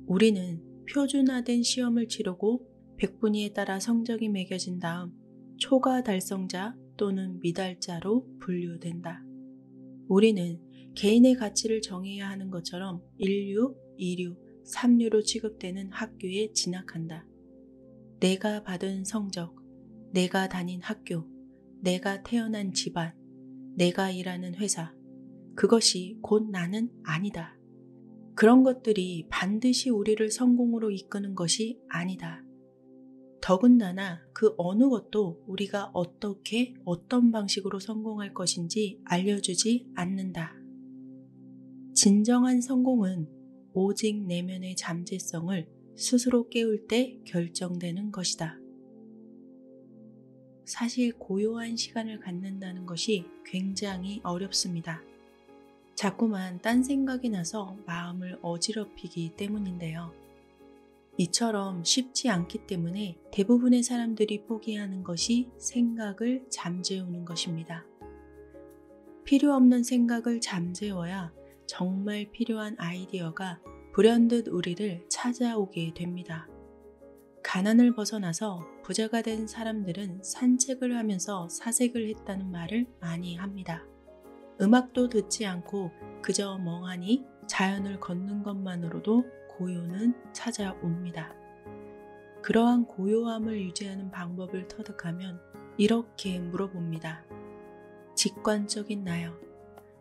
우리는 표준화된 시험을 치르고 백분위에 따라 성적이 매겨진 다음 초과 달성자 또는 미달자로 분류된다. 우리는 개인의 가치를 정해야 하는 것처럼 1류, 2류, 3류로 취급되는 학교에 진학한다. 내가 받은 성적, 내가 다닌 학교, 내가 태어난 집안, 내가 일하는 회사, 그것이 곧 나는 아니다. 그런 것들이 반드시 우리를 성공으로 이끄는 것이 아니다. 더군다나 그 어느 것도 우리가 어떻게 어떤 방식으로 성공할 것인지 알려주지 않는다. 진정한 성공은 오직 내면의 잠재성을 스스로 깨울 때 결정되는 것이다. 사실 고요한 시간을 갖는다는 것이 굉장히 어렵습니다. 자꾸만 딴 생각이 나서 마음을 어지럽히기 때문인데요. 이처럼 쉽지 않기 때문에 대부분의 사람들이 포기하는 것이 생각을 잠재우는 것입니다. 필요 없는 생각을 잠재워야 정말 필요한 아이디어가 불현듯 우리를 찾아오게 됩니다. 가난을 벗어나서 부자가 된 사람들은 산책을 하면서 사색을 했다는 말을 많이 합니다. 음악도 듣지 않고 그저 멍하니 자연을 걷는 것만으로도 고요는 찾아옵니다. 그러한 고요함을 유지하는 방법을 터득하면 이렇게 물어봅니다. 직관적인 나여,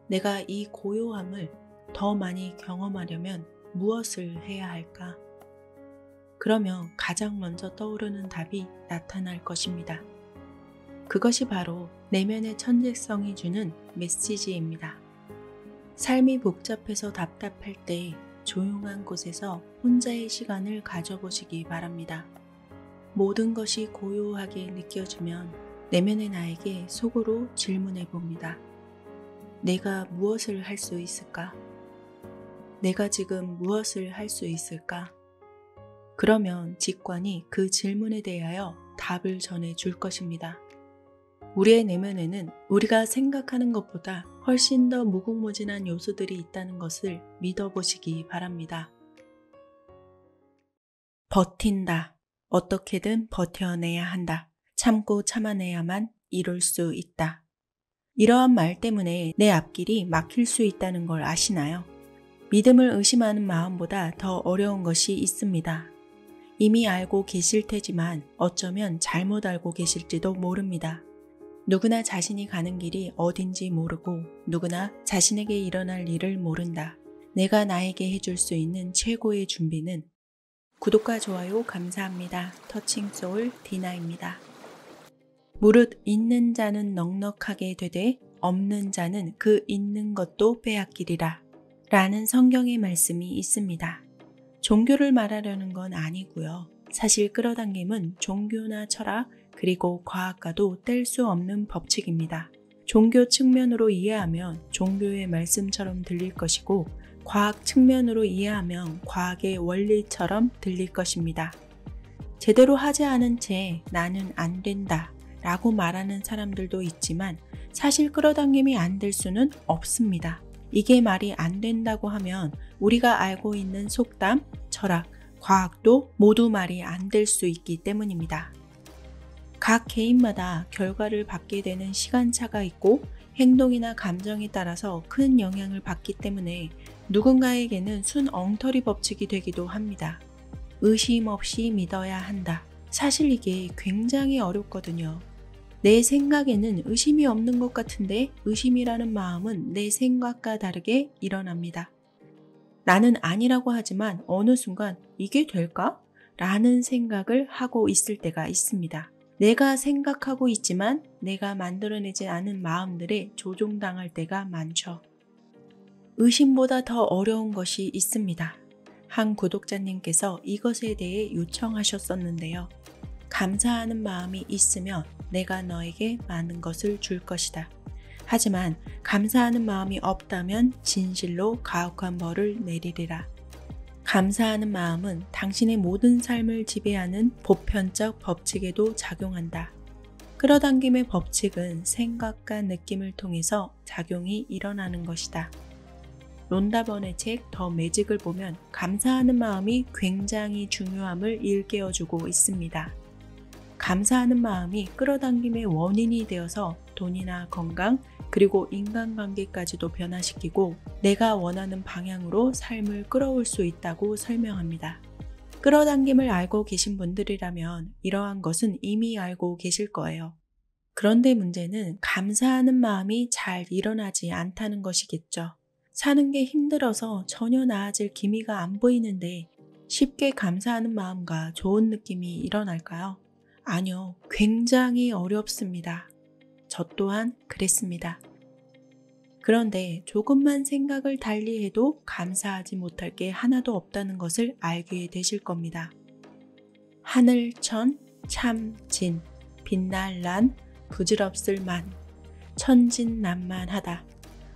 내가 이 고요함을 더 많이 경험하려면 무엇을 해야 할까? 그러면 가장 먼저 떠오르는 답이 나타날 것입니다. 그것이 바로 내면의 천재성이 주는 메시지입니다. 삶이 복잡해서 답답할 때 조용한 곳에서 혼자의 시간을 가져보시기 바랍니다. 모든 것이 고요하게 느껴지면 내면의 나에게 속으로 질문해 봅니다. 내가 무엇을 할 수 있을까? 내가 지금 무엇을 할 수 있을까? 그러면 직관이 그 질문에 대하여 답을 전해 줄 것입니다. 우리의 내면에는 우리가 생각하는 것보다 훨씬 더 무궁무진한 요소들이 있다는 것을 믿어보시기 바랍니다. 버틴다. 어떻게든 버텨내야 한다. 참고 참아내야만 이룰 수 있다. 이러한 말 때문에 내 앞길이 막힐 수 있다는 걸 아시나요? 믿음을 의심하는 마음보다 더 어려운 것이 있습니다. 이미 알고 계실 테지만 어쩌면 잘못 알고 계실지도 모릅니다. 누구나 자신이 가는 길이 어딘지 모르고 누구나 자신에게 일어날 일을 모른다. 내가 나에게 해줄 수 있는 최고의 준비는 구독과 좋아요 감사합니다. 터칭소울 디나입니다. 무릇 있는 자는 넉넉하게 되되 없는 자는 그 있는 것도 빼앗기리라 라는 성경의 말씀이 있습니다. 종교를 말하려는 건 아니고요. 사실 끌어당김은 종교나 철학 그리고 과학과도 뗄 수 없는 법칙입니다. 종교 측면으로 이해하면 종교의 말씀처럼 들릴 것이고 과학 측면으로 이해하면 과학의 원리처럼 들릴 것입니다. 제대로 하지 않은 채 나는 안 된다 라고 말하는 사람들도 있지만 사실 끌어당김이 안 될 수는 없습니다. 이게 말이 안 된다고 하면 우리가 알고 있는 속담, 철학, 과학도 모두 말이 안 될 수 있기 때문입니다. 각 개인마다 결과를 받게 되는 시간차가 있고 행동이나 감정에 따라서 큰 영향을 받기 때문에 누군가에게는 순 엉터리 법칙이 되기도 합니다. 의심 없이 믿어야 한다. 사실 이게 굉장히 어렵거든요. 내 생각에는 의심이 없는 것 같은데 의심이라는 마음은 내 생각과 다르게 일어납니다. 나는 아니라고 하지만 어느 순간 이게 될까? 라는 생각을 하고 있을 때가 있습니다. 내가 생각하고 있지만 내가 만들어내지 않은 마음들에 조종당할 때가 많죠. 의심보다 더 어려운 것이 있습니다. 한 구독자님께서 이것에 대해 요청하셨었는데요. 감사하는 마음이 있으면 내가 너에게 많은 것을 줄 것이다. 하지만 감사하는 마음이 없다면 진실로 가혹한 벌을 내리리라. 감사하는 마음은 당신의 모든 삶을 지배하는 보편적 법칙에도 작용한다. 끌어당김의 법칙은 생각과 느낌을 통해서 작용이 일어나는 것이다. 론다번의 책 더 매직을 보면 감사하는 마음이 굉장히 중요함을 일깨워주고 있습니다. 감사하는 마음이 끌어당김의 원인이 되어서 돈이나 건강, 그리고 인간관계까지도 변화시키고 내가 원하는 방향으로 삶을 끌어올 수 있다고 설명합니다. 끌어당김을 알고 계신 분들이라면 이러한 것은 이미 알고 계실 거예요. 그런데 문제는 감사하는 마음이 잘 일어나지 않다는 것이겠죠. 사는 게 힘들어서 전혀 나아질 기미가 안 보이는데 쉽게 감사하는 마음과 좋은 느낌이 일어날까요? 아니요, 굉장히 어렵습니다. 저 또한 그랬습니다. 그런데 조금만 생각을 달리 해도 감사하지 못할 게 하나도 없다는 것을 알게 되실 겁니다. 하늘 천, 참 진, 빛날 난, 부질없을 만, 천진난만하다.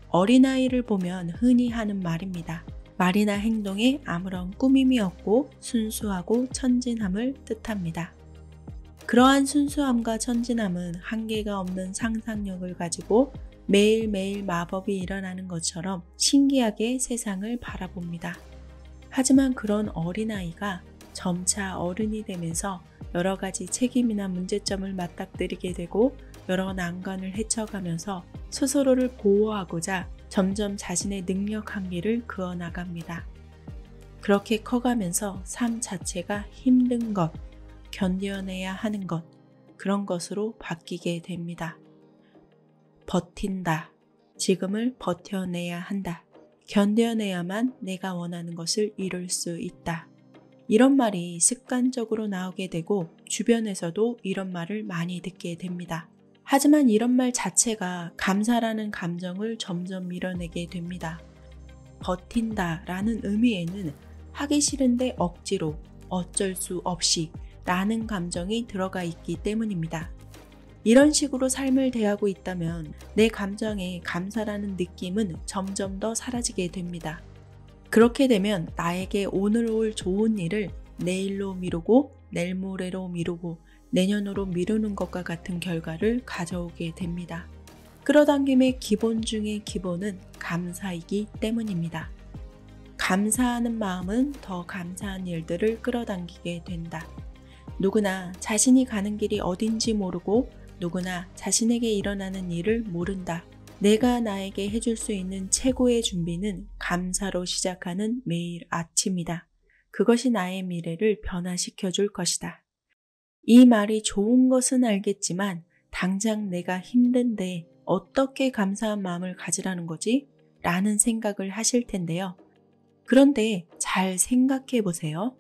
어린아이를 보면 흔히 하는 말입니다. 말이나 행동에 아무런 꾸밈이 없고 순수하고 천진함을 뜻합니다. 그러한 순수함과 천진함은 한계가 없는 상상력을 가지고 매일매일 마법이 일어나는 것처럼 신기하게 세상을 바라봅니다. 하지만 그런 어린아이가 점차 어른이 되면서 여러 가지 책임이나 문제점을 맞닥뜨리게 되고 여러 난관을 헤쳐가면서 스스로를 보호하고자 점점 자신의 능력 한계를 그어나갑니다. 그렇게 커가면서 삶 자체가 힘든 것, 견뎌내야 하는 것, 그런 것으로 바뀌게 됩니다. 버틴다. 지금을 버텨내야 한다. 견뎌내야만 내가 원하는 것을 이룰 수 있다. 이런 말이 습관적으로 나오게 되고 주변에서도 이런 말을 많이 듣게 됩니다. 하지만 이런 말 자체가 감사라는 감정을 점점 밀어내게 됩니다. 버틴다 라는 의미에는 하기 싫은데 억지로, 어쩔 수 없이 라는 감정이 들어가 있기 때문입니다. 이런 식으로 삶을 대하고 있다면 내 감정에 감사라는 느낌은 점점 더 사라지게 됩니다. 그렇게 되면 나에게 오늘 올 좋은 일을 내일로 미루고 내일 모레로 미루고 내년으로 미루는 것과 같은 결과를 가져오게 됩니다. 끌어당김의 기본 중의 기본은 감사이기 때문입니다. 감사하는 마음은 더 감사한 일들을 끌어당기게 된다. 누구나 자신이 가는 길이 어딘지 모르고 누구나 자신에게 일어나는 일을 모른다. 내가 나에게 해줄 수 있는 최고의 준비는 감사로 시작하는 매일 아침이다. 그것이 나의 미래를 변화시켜 줄 것이다. 이 말이 좋은 것은 알겠지만 당장 내가 힘든데 어떻게 감사한 마음을 가지라는 거지? 라는 생각을 하실 텐데요. 그런데 잘 생각해 보세요.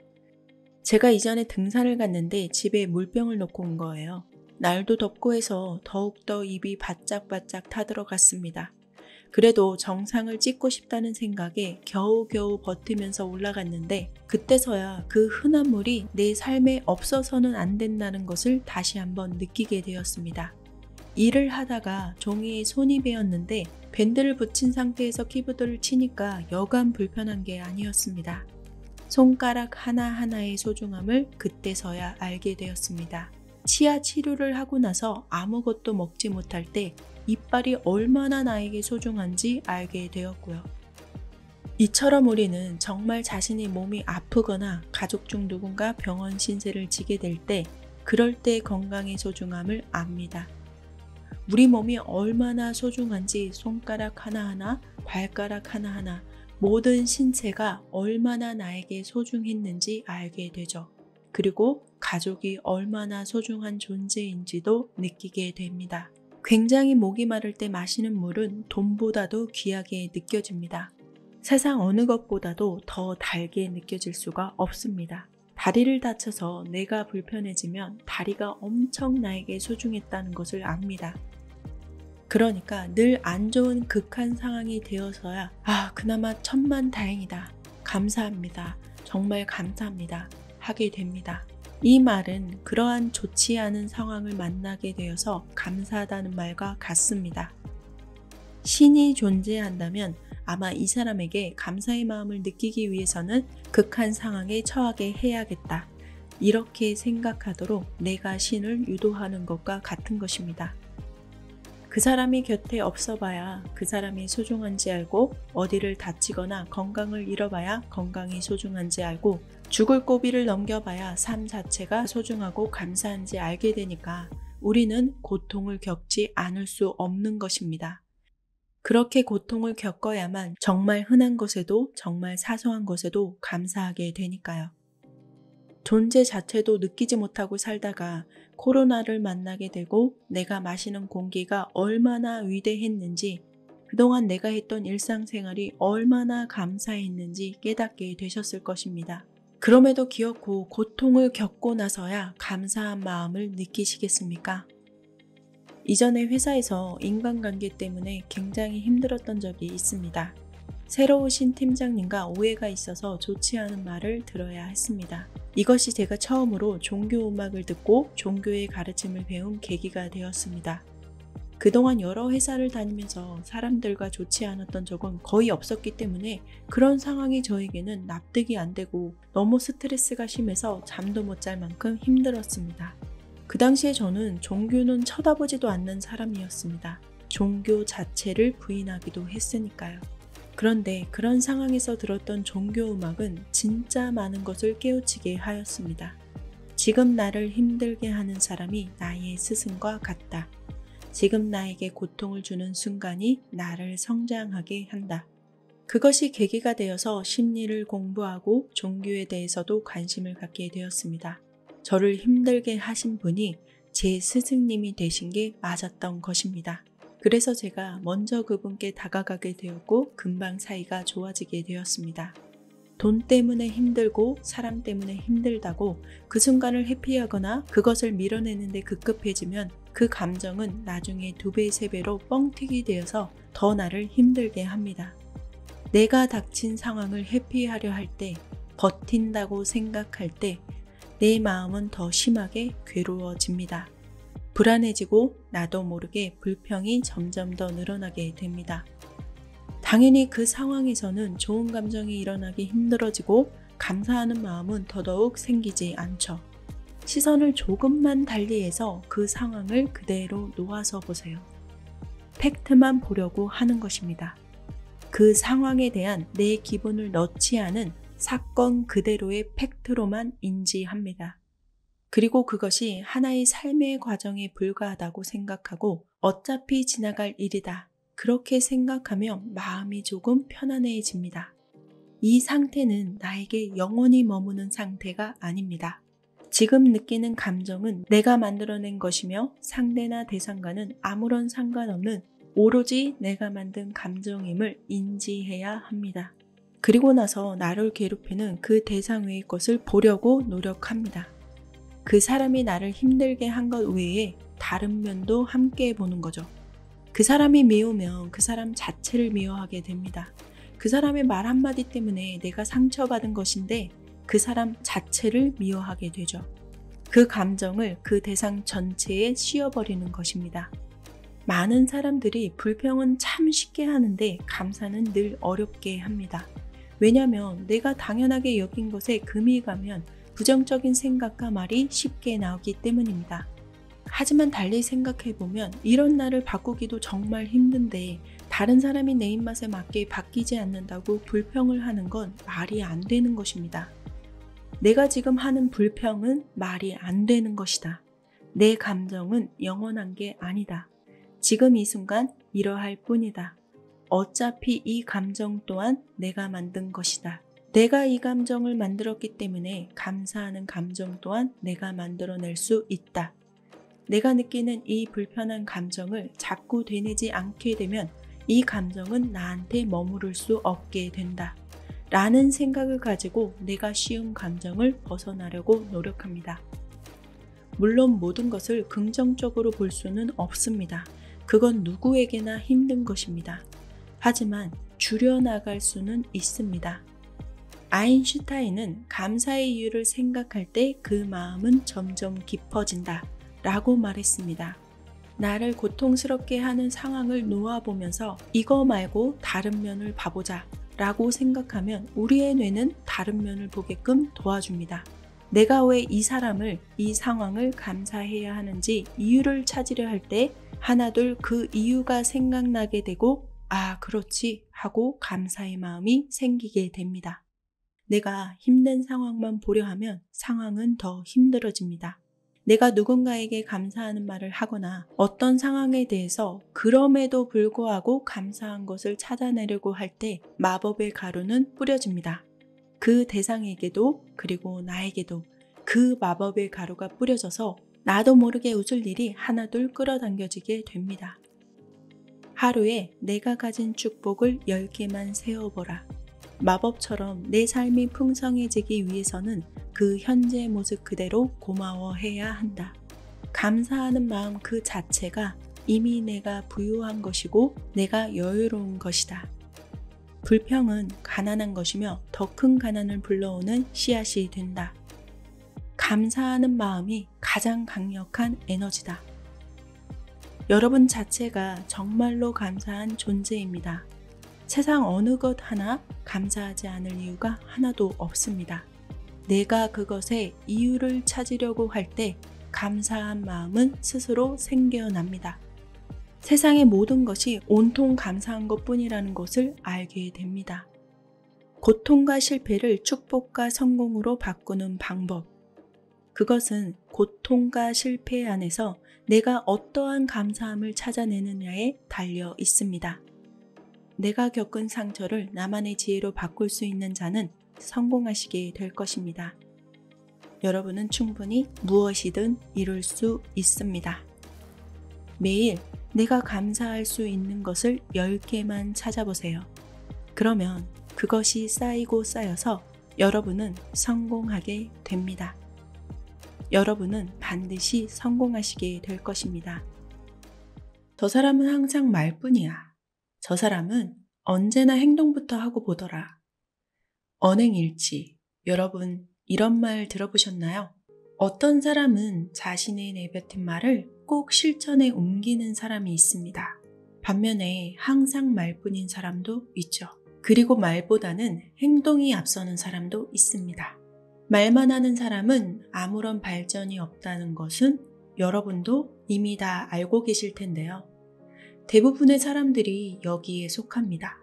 제가 이전에 등산을 갔는데 집에 물병을 놓고 온 거예요. 날도 덥고 해서 더욱더 입이 바짝바짝 타들어갔습니다. 그래도 정상을 찍고 싶다는 생각에 겨우겨우 버티면서 올라갔는데 그때서야 그 흔한 물이 내 삶에 없어서는 안 된다는 것을 다시 한번 느끼게 되었습니다. 일을 하다가 종이에 손이 베었는데 밴드를 붙인 상태에서 키보드를 치니까 여간 불편한 게 아니었습니다. 손가락 하나하나의 소중함을 그때서야 알게 되었습니다. 치아 치료를 하고 나서 아무것도 먹지 못할 때 이빨이 얼마나 나에게 소중한지 알게 되었고요. 이처럼 우리는 정말 자신의 몸이 아프거나 가족 중 누군가 병원 신세를 지게 될 때 그럴 때 건강의 소중함을 압니다. 우리 몸이 얼마나 소중한지 손가락 하나하나, 발가락 하나하나, 모든 신체가 얼마나 나에게 소중했는지 알게 되죠. 그리고 가족이 얼마나 소중한 존재인지도 느끼게 됩니다. 굉장히 목이 마를 때 마시는 물은 돈보다도 귀하게 느껴집니다. 세상 어느 것보다도 더 달게 느껴질 수가 없습니다. 다리를 다쳐서 뇌가 불편해지면 다리가 엄청 나에게 소중했다는 것을 압니다. 그러니까 늘 안 좋은 극한 상황이 되어서야 그나마 천만다행이다. 감사합니다. 정말 감사합니다. 하게 됩니다. 이 말은 그러한 좋지 않은 상황을 만나게 되어서 감사하다는 말과 같습니다. 신이 존재한다면 아마 이 사람에게 감사의 마음을 느끼기 위해서는 극한 상황에 처하게 해야겠다. 이렇게 생각하도록 내가 신을 유도하는 것과 같은 것입니다. 그 사람이 곁에 없어봐야 그 사람이 소중한지 알고, 어디를 다치거나 건강을 잃어봐야 건강이 소중한지 알고, 죽을 고비를 넘겨봐야 삶 자체가 소중하고 감사한지 알게 되니까 우리는 고통을 겪지 않을 수 없는 것입니다. 그렇게 고통을 겪어야만 정말 흔한 것에도 정말 사소한 것에도 감사하게 되니까요. 존재 자체도 느끼지 못하고 살다가 코로나를 만나게 되고 내가 마시는 공기가 얼마나 위대했는지, 그동안 내가 했던 일상생활이 얼마나 감사했는지 깨닫게 되셨을 것입니다. 그럼에도 기어코 고통을 겪고 나서야 감사한 마음을 느끼시겠습니까? 이전에 회사에서 인간관계 때문에 굉장히 힘들었던 적이 있습니다. 새로 오신 팀장님과 오해가 있어서 좋지 않은 말을 들어야 했습니다. 이것이 제가 처음으로 종교 음악을 듣고 종교의 가르침을 배운 계기가 되었습니다. 그동안 여러 회사를 다니면서 사람들과 좋지 않았던 적은 거의 없었기 때문에 그런 상황이 저에게는 납득이 안 되고 너무 스트레스가 심해서 잠도 못 잘 만큼 힘들었습니다. 그 당시에 저는 종교는 쳐다보지도 않는 사람이었습니다. 종교 자체를 부인하기도 했으니까요. 그런데 그런 상황에서 들었던 종교 음악은 진짜 많은 것을 깨우치게 하였습니다. 지금 나를 힘들게 하는 사람이 나의 스승과 같다. 지금 나에게 고통을 주는 순간이 나를 성장하게 한다. 그것이 계기가 되어서 심리를 공부하고 종교에 대해서도 관심을 갖게 되었습니다. 저를 힘들게 하신 분이 제 스승님이 되신 게 맞았던 것입니다. 그래서 제가 먼저 그분께 다가가게 되었고 금방 사이가 좋아지게 되었습니다. 돈 때문에 힘들고 사람 때문에 힘들다고 그 순간을 회피하거나 그것을 밀어내는데 급급해지면 그 감정은 나중에 2배, 3배로 뻥튀기 되어서 더 나를 힘들게 합니다. 내가 닥친 상황을 회피하려 할 때, 버틴다고 생각할 때 내 마음은 더 심하게 괴로워집니다. 불안해지고 나도 모르게 불평이 점점 더 늘어나게 됩니다. 당연히 그 상황에서는 좋은 감정이 일어나기 힘들어지고 감사하는 마음은 더더욱 생기지 않죠. 시선을 조금만 달리해서 그 상황을 그대로 놓아서 보세요. 팩트만 보려고 하는 것입니다. 그 상황에 대한 내 기분을 넣지 않은 사건 그대로의 팩트로만 인지합니다. 그리고 그것이 하나의 삶의 과정에 불과하다고 생각하고 어차피 지나갈 일이다. 그렇게 생각하면 마음이 조금 편안해집니다. 이 상태는 나에게 영원히 머무는 상태가 아닙니다. 지금 느끼는 감정은 내가 만들어낸 것이며 상대나 대상과는 아무런 상관없는 오로지 내가 만든 감정임을 인지해야 합니다. 그리고 나서 나를 괴롭히는 그 대상 외의 것을 보려고 노력합니다. 그 사람이 나를 힘들게 한 것 외에 다른 면도 함께 보는 거죠. 그 사람이 미우면 그 사람 자체를 미워하게 됩니다. 그 사람의 말 한마디 때문에 내가 상처받은 것인데 그 사람 자체를 미워하게 되죠. 그 감정을 그 대상 전체에 씌워버리는 것입니다. 많은 사람들이 불평은 참 쉽게 하는데 감사는 늘 어렵게 합니다. 왜냐하면 내가 당연하게 여긴 것에 금이 가면 부정적인 생각과 말이 쉽게 나오기 때문입니다. 하지만 달리 생각해보면 이런 나를 바꾸기도 정말 힘든데 다른 사람이 내 입맛에 맞게 바뀌지 않는다고 불평을 하는 건 말이 안 되는 것입니다. 내가 지금 하는 불평은 말이 안 되는 것이다. 내 감정은 영원한 게 아니다. 지금 이 순간 이러할 뿐이다. 어차피 이 감정 또한 내가 만든 것이다. 내가 이 감정을 만들었기 때문에 감사하는 감정 또한 내가 만들어낼 수 있다. 내가 느끼는 이 불편한 감정을 자꾸 되뇌지 않게 되면 이 감정은 나한테 머무를 수 없게 된다. 라는 생각을 가지고 내가 쉬운 감정을 벗어나려고 노력합니다. 물론 모든 것을 긍정적으로 볼 수는 없습니다. 그건 누구에게나 힘든 것입니다. 하지만 줄여나갈 수는 있습니다. 아인슈타인은 감사의 이유를 생각할 때 그 마음은 점점 깊어진다 라고 말했습니다. 나를 고통스럽게 하는 상황을 놓아보면서 이거 말고 다른 면을 봐보자 라고 생각하면 우리의 뇌는 다른 면을 보게끔 도와줍니다. 내가 왜 이 사람을, 이 상황을 감사해야 하는지 이유를 찾으려 할 때 하나둘 그 이유가 생각나게 되고 아, 그렇지 하고 감사의 마음이 생기게 됩니다. 내가 힘든 상황만 보려 하면 상황은 더 힘들어집니다. 내가 누군가에게 감사하는 말을 하거나 어떤 상황에 대해서 그럼에도 불구하고 감사한 것을 찾아내려고 할 때 마법의 가루는 뿌려집니다. 그 대상에게도 그리고 나에게도 그 마법의 가루가 뿌려져서 나도 모르게 웃을 일이 하나둘 끌어당겨지게 됩니다. 하루에 내가 가진 축복을 10개만 세어보라. 마법처럼 내 삶이 풍성해지기 위해서는 그 현재 모습 그대로 고마워해야 한다. 감사하는 마음 그 자체가 이미 내가 부유한 것이고 내가 여유로운 것이다. 불평은 가난한 것이며 더 큰 가난을 불러오는 씨앗이 된다. 감사하는 마음이 가장 강력한 에너지다. 여러분 자체가 정말로 감사한 존재입니다. 세상 어느 것 하나 감사하지 않을 이유가 하나도 없습니다. 내가 그것에 이유를 찾으려고 할 때 감사한 마음은 스스로 생겨납니다. 세상의 모든 것이 온통 감사한 것뿐이라는 것을 알게 됩니다. 고통과 실패를 축복과 성공으로 바꾸는 방법. 그것은 고통과 실패 안에서 내가 어떠한 감사함을 찾아내느냐에 달려 있습니다. 내가 겪은 상처를 나만의 지혜로 바꿀 수 있는 자는 성공하시게 될 것입니다. 여러분은 충분히 무엇이든 이룰 수 있습니다. 매일 내가 감사할 수 있는 것을 10개만 찾아보세요. 그러면 그것이 쌓이고 쌓여서 여러분은 성공하게 됩니다. 여러분은 반드시 성공하시게 될 것입니다. 저 사람은 항상 말뿐이야. 저 사람은 언제나 행동부터 하고 보더라. 언행일치. 여러분 이런 말 들어보셨나요? 어떤 사람은 자신의 내뱉은 말을 꼭 실천에 옮기는 사람이 있습니다. 반면에 항상 말뿐인 사람도 있죠. 그리고 말보다는 행동이 앞서는 사람도 있습니다. 말만 하는 사람은 아무런 발전이 없다는 것은 여러분도 이미 다 알고 계실 텐데요. 대부분의 사람들이 여기에 속합니다.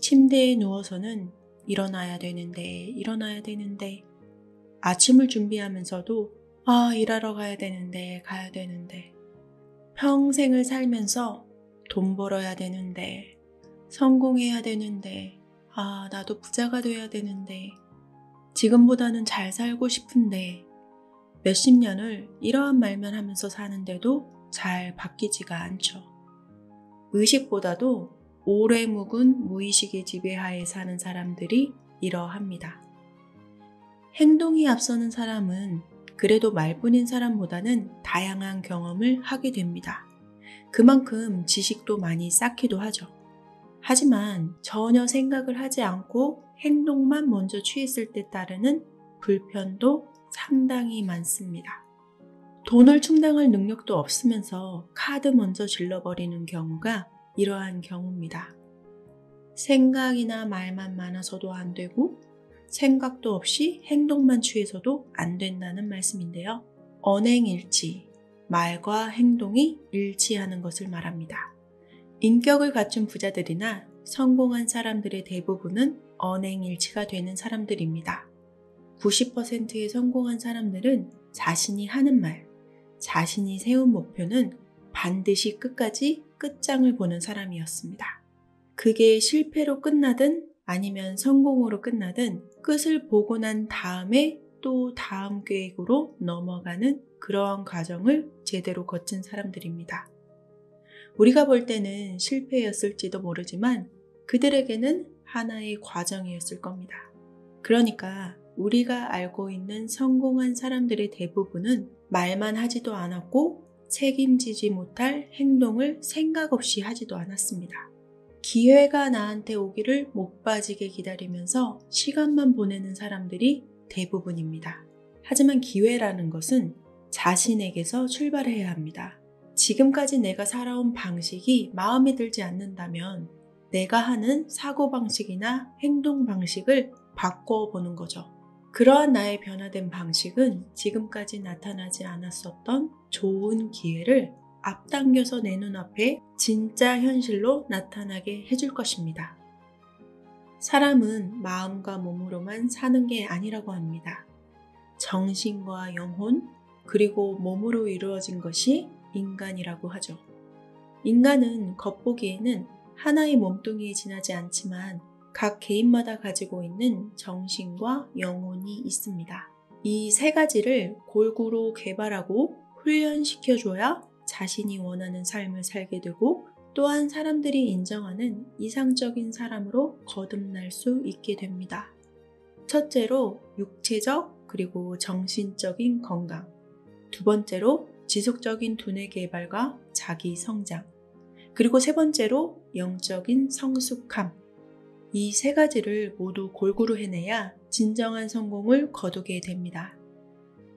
침대에 누워서는 일어나야 되는데 아침을 준비하면서도 일하러 가야 되는데 평생을 살면서 돈 벌어야 되는데 성공해야 되는데 나도 부자가 돼야 되는데 지금보다는 잘 살고 싶은데 몇십 년을 이러한 말만 하면서 사는데도 잘 바뀌지가 않죠. 의식보다도 오래 묵은 무의식의 지배하에 사는 사람들이 이러합니다. 행동이 앞서는 사람은 그래도 말뿐인 사람보다는 다양한 경험을 하게 됩니다. 그만큼 지식도 많이 쌓기도 하죠. 하지만 전혀 생각을 하지 않고 행동만 먼저 취했을 때 따르는 불편도 상당히 많습니다. 돈을 충당할 능력도 없으면서 카드 먼저 질러버리는 경우가 이러한 경우입니다. 생각이나 말만 많아서도 안 되고 생각도 없이 행동만 취해서도 안 된다는 말씀인데요. 언행일치, 말과 행동이 일치하는 것을 말합니다. 인격을 갖춘 부자들이나 성공한 사람들의 대부분은 언행일치가 되는 사람들입니다. 90%의 성공한 사람들은 자신이 하는 말, 자신이 세운 목표는 반드시 끝까지 끝장을 보는 사람이었습니다. 그게 실패로 끝나든 아니면 성공으로 끝나든 끝을 보고 난 다음에 또 다음 계획으로 넘어가는 그러한 과정을 제대로 거친 사람들입니다. 우리가 볼 때는 실패였을지도 모르지만 그들에게는 하나의 과정이었을 겁니다. 그러니까 우리가 알고 있는 성공한 사람들의 대부분은 말만 하지도 않았고 책임지지 못할 행동을 생각 없이 하지도 않았습니다. 기회가 나한테 오기를 못 빠지게 기다리면서 시간만 보내는 사람들이 대부분입니다. 하지만 기회라는 것은 자신에게서 출발해야 합니다. 지금까지 내가 살아온 방식이 마음에 들지 않는다면 내가 하는 사고방식이나 행동방식을 바꿔보는 거죠. 그러한 나의 변화된 방식은 지금까지 나타나지 않았었던 좋은 기회를 앞당겨서 내 눈앞에 진짜 현실로 나타나게 해줄 것입니다. 사람은 마음과 몸으로만 사는 게 아니라고 합니다. 정신과 영혼, 그리고 몸으로 이루어진 것이 인간이라고 하죠. 인간은 겉보기에는 하나의 몸뚱이에 지나지 않지만 각 개인마다 가지고 있는 정신과 영혼이 있습니다. 이 세 가지를 골고루 개발하고 훈련시켜줘야 자신이 원하는 삶을 살게 되고 또한 사람들이 인정하는 이상적인 사람으로 거듭날 수 있게 됩니다. 첫째로 육체적 그리고 정신적인 건강, 두 번째로 지속적인 두뇌 개발과 자기 성장, 그리고 세 번째로 영적인 성숙함. 이 세 가지를 모두 골고루 해내야 진정한 성공을 거두게 됩니다.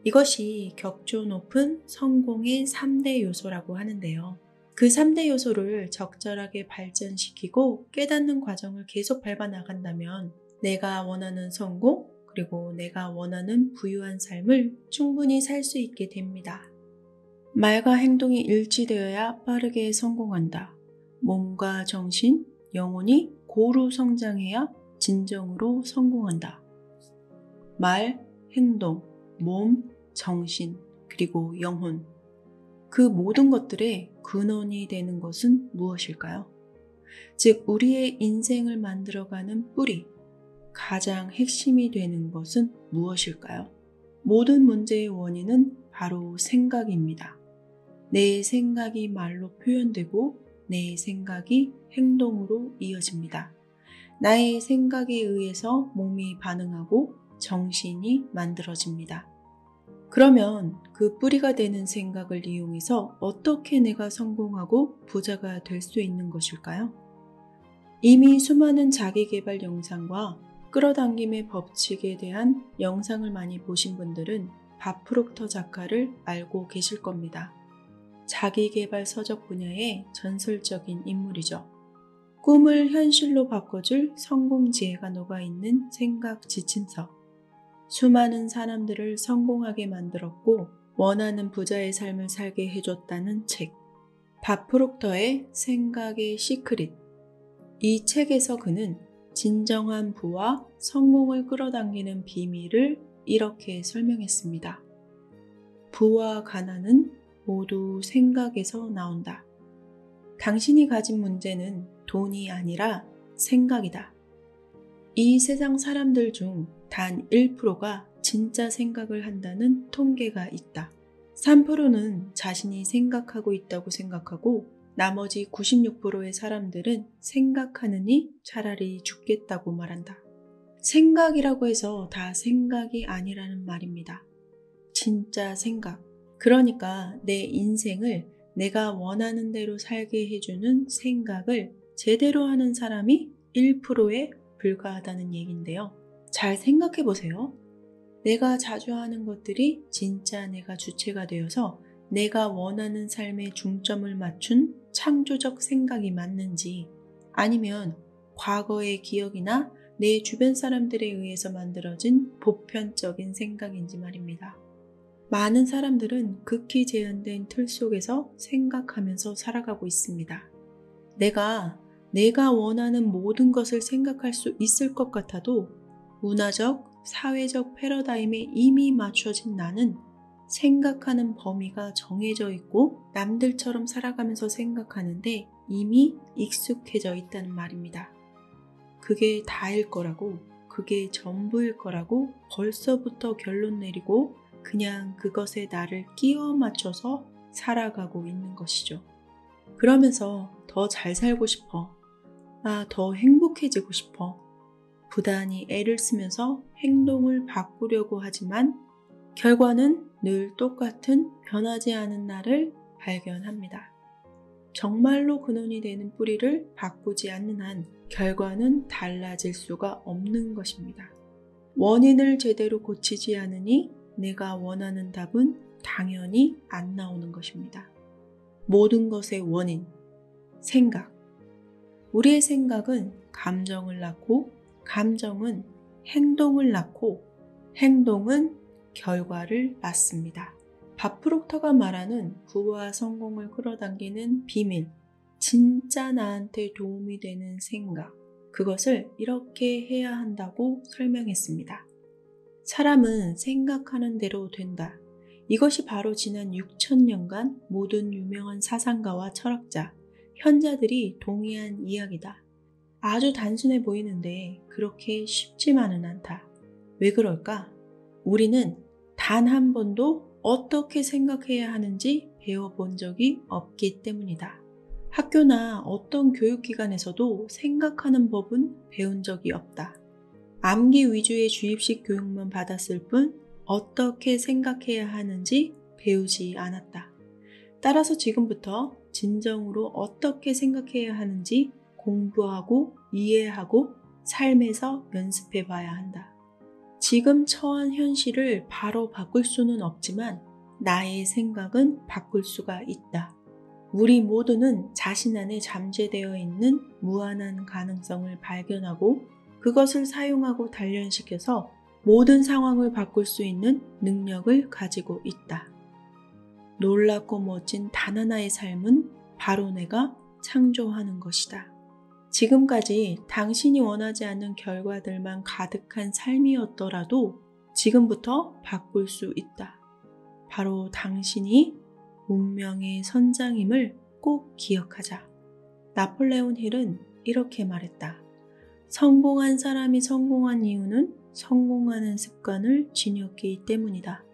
이것이 격조 높은 성공의 3대 요소라고 하는데요. 그 3대 요소를 적절하게 발전시키고 깨닫는 과정을 계속 밟아 나간다면 내가 원하는 성공, 그리고 내가 원하는 부유한 삶을 충분히 살 수 있게 됩니다. 말과 행동이 일치되어야 빠르게 성공한다. 몸과 정신, 영혼이 고루 성장해야 진정으로 성공한다. 말, 행동, 몸, 정신, 그리고 영혼. 그 모든 것들의 근원이 되는 것은 무엇일까요? 즉, 우리의 인생을 만들어가는 뿌리, 가장 핵심이 되는 것은 무엇일까요? 모든 문제의 원인은 바로 생각입니다. 내 생각이 말로 표현되고 내 생각이 행동으로 이어집니다. 나의 생각에 의해서 몸이 반응하고 정신이 만들어집니다. 그러면 그 뿌리가 되는 생각을 이용해서 어떻게 내가 성공하고 부자가 될 수 있는 것일까요? 이미 수많은 자기계발 영상과 끌어당김의 법칙에 대한 영상을 많이 보신 분들은 밥 프록터 작가를 알고 계실 겁니다. 자기계발 서적 분야의 전설적인 인물이죠. 꿈을 현실로 바꿔줄 성공 지혜가 녹아있는 생각 지침서. 수많은 사람들을 성공하게 만들었고 원하는 부자의 삶을 살게 해줬다는 책. 밥 프록터의 생각의 시크릿. 이 책에서 그는 진정한 부와 성공을 끌어당기는 비밀을 이렇게 설명했습니다. 부와 가난은 모두 생각에서 나온다. 당신이 가진 문제는 돈이 아니라 생각이다. 이 세상 사람들 중 단 1%가 진짜 생각을 한다는 통계가 있다. 3%는 자신이 생각하고 있다고 생각하고 나머지 96%의 사람들은 생각하느니 차라리 죽겠다고 말한다. 생각이라고 해서 다 생각이 아니라는 말입니다. 진짜 생각. 그러니까 내 인생을 내가 원하는 대로 살게 해주는 생각을 제대로 하는 사람이 1%에 불과하다는 얘기인데요. 잘 생각해 보세요. 내가 자주 하는 것들이 진짜 내가 주체가 되어서 내가 원하는 삶에 중점을 맞춘 창조적 생각이 맞는지 아니면 과거의 기억이나 내 주변 사람들에 의해서 만들어진 보편적인 생각인지 말입니다. 많은 사람들은 극히 제한된 틀 속에서 생각하면서 살아가고 있습니다. 내가 원하는 모든 것을 생각할 수 있을 것 같아도 문화적, 사회적 패러다임에 이미 맞춰진 나는 생각하는 범위가 정해져 있고 남들처럼 살아가면서 생각하는데 이미 익숙해져 있다는 말입니다. 그게 다일 거라고, 그게 전부일 거라고 벌써부터 결론 내리고 그냥 그것에 나를 끼워 맞춰서 살아가고 있는 것이죠. 그러면서 더 잘 살고 싶어. 더 행복해지고 싶어. 부단히 애를 쓰면서 행동을 바꾸려고 하지만 결과는 늘 똑같은 변하지 않은 나를 발견합니다. 정말로 근원이 되는 뿌리를 바꾸지 않는 한 결과는 달라질 수가 없는 것입니다. 원인을 제대로 고치지 않으니 내가 원하는 답은 당연히 안 나오는 것입니다. 모든 것의 원인, 생각. 우리의 생각은 감정을 낳고 감정은 행동을 낳고 행동은 결과를 낳습니다. 밥 프록터가 말하는 부와 성공을 끌어당기는 비밀, 진짜 나한테 도움이 되는 생각, 그것을 이렇게 해야 한다고 설명했습니다. 사람은 생각하는 대로 된다. 이것이 바로 지난 6,000년간 모든 유명한 사상가와 철학자, 현자들이 동의한 이야기다. 아주 단순해 보이는데 그렇게 쉽지만은 않다. 왜 그럴까? 우리는 단 한 번도 어떻게 생각해야 하는지 배워본 적이 없기 때문이다. 학교나 어떤 교육기관에서도 생각하는 법은 배운 적이 없다. 암기 위주의 주입식 교육만 받았을 뿐 어떻게 생각해야 하는지 배우지 않았다. 따라서 지금부터 진정으로 어떻게 생각해야 하는지 공부하고 이해하고 삶에서 연습해 봐야 한다. 지금 처한 현실을 바로 바꿀 수는 없지만 나의 생각은 바꿀 수가 있다. 우리 모두는 자신 안에 잠재되어 있는 무한한 가능성을 발견하고 그것을 사용하고 단련시켜서 모든 상황을 바꿀 수 있는 능력을 가지고 있다. 놀랍고 멋진 단 하나의 삶은 바로 내가 창조하는 것이다. 지금까지 당신이 원하지 않는 결과들만 가득한 삶이었더라도 지금부터 바꿀 수 있다. 바로 당신이 운명의 선장임을 꼭 기억하자. 나폴레온 힐은 이렇게 말했다. 성공한 사람이 성공한 이유는 성공하는 습관을 지녔기 때문이다.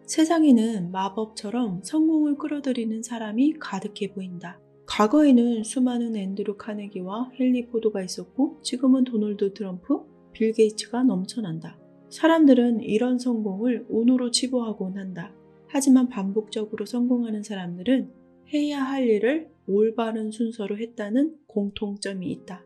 세상에는 마법처럼 성공을 끌어들이는 사람이 가득해 보인다. 과거에는 수많은 앤드류 카네기와 헨리 포드가 있었고 지금은 도널드 트럼프, 빌 게이츠가 넘쳐난다. 사람들은 이런 성공을 운으로 치부하곤 한다. 하지만 반복적으로 성공하는 사람들은 해야 할 일을 올바른 순서로 했다는 공통점이 있다.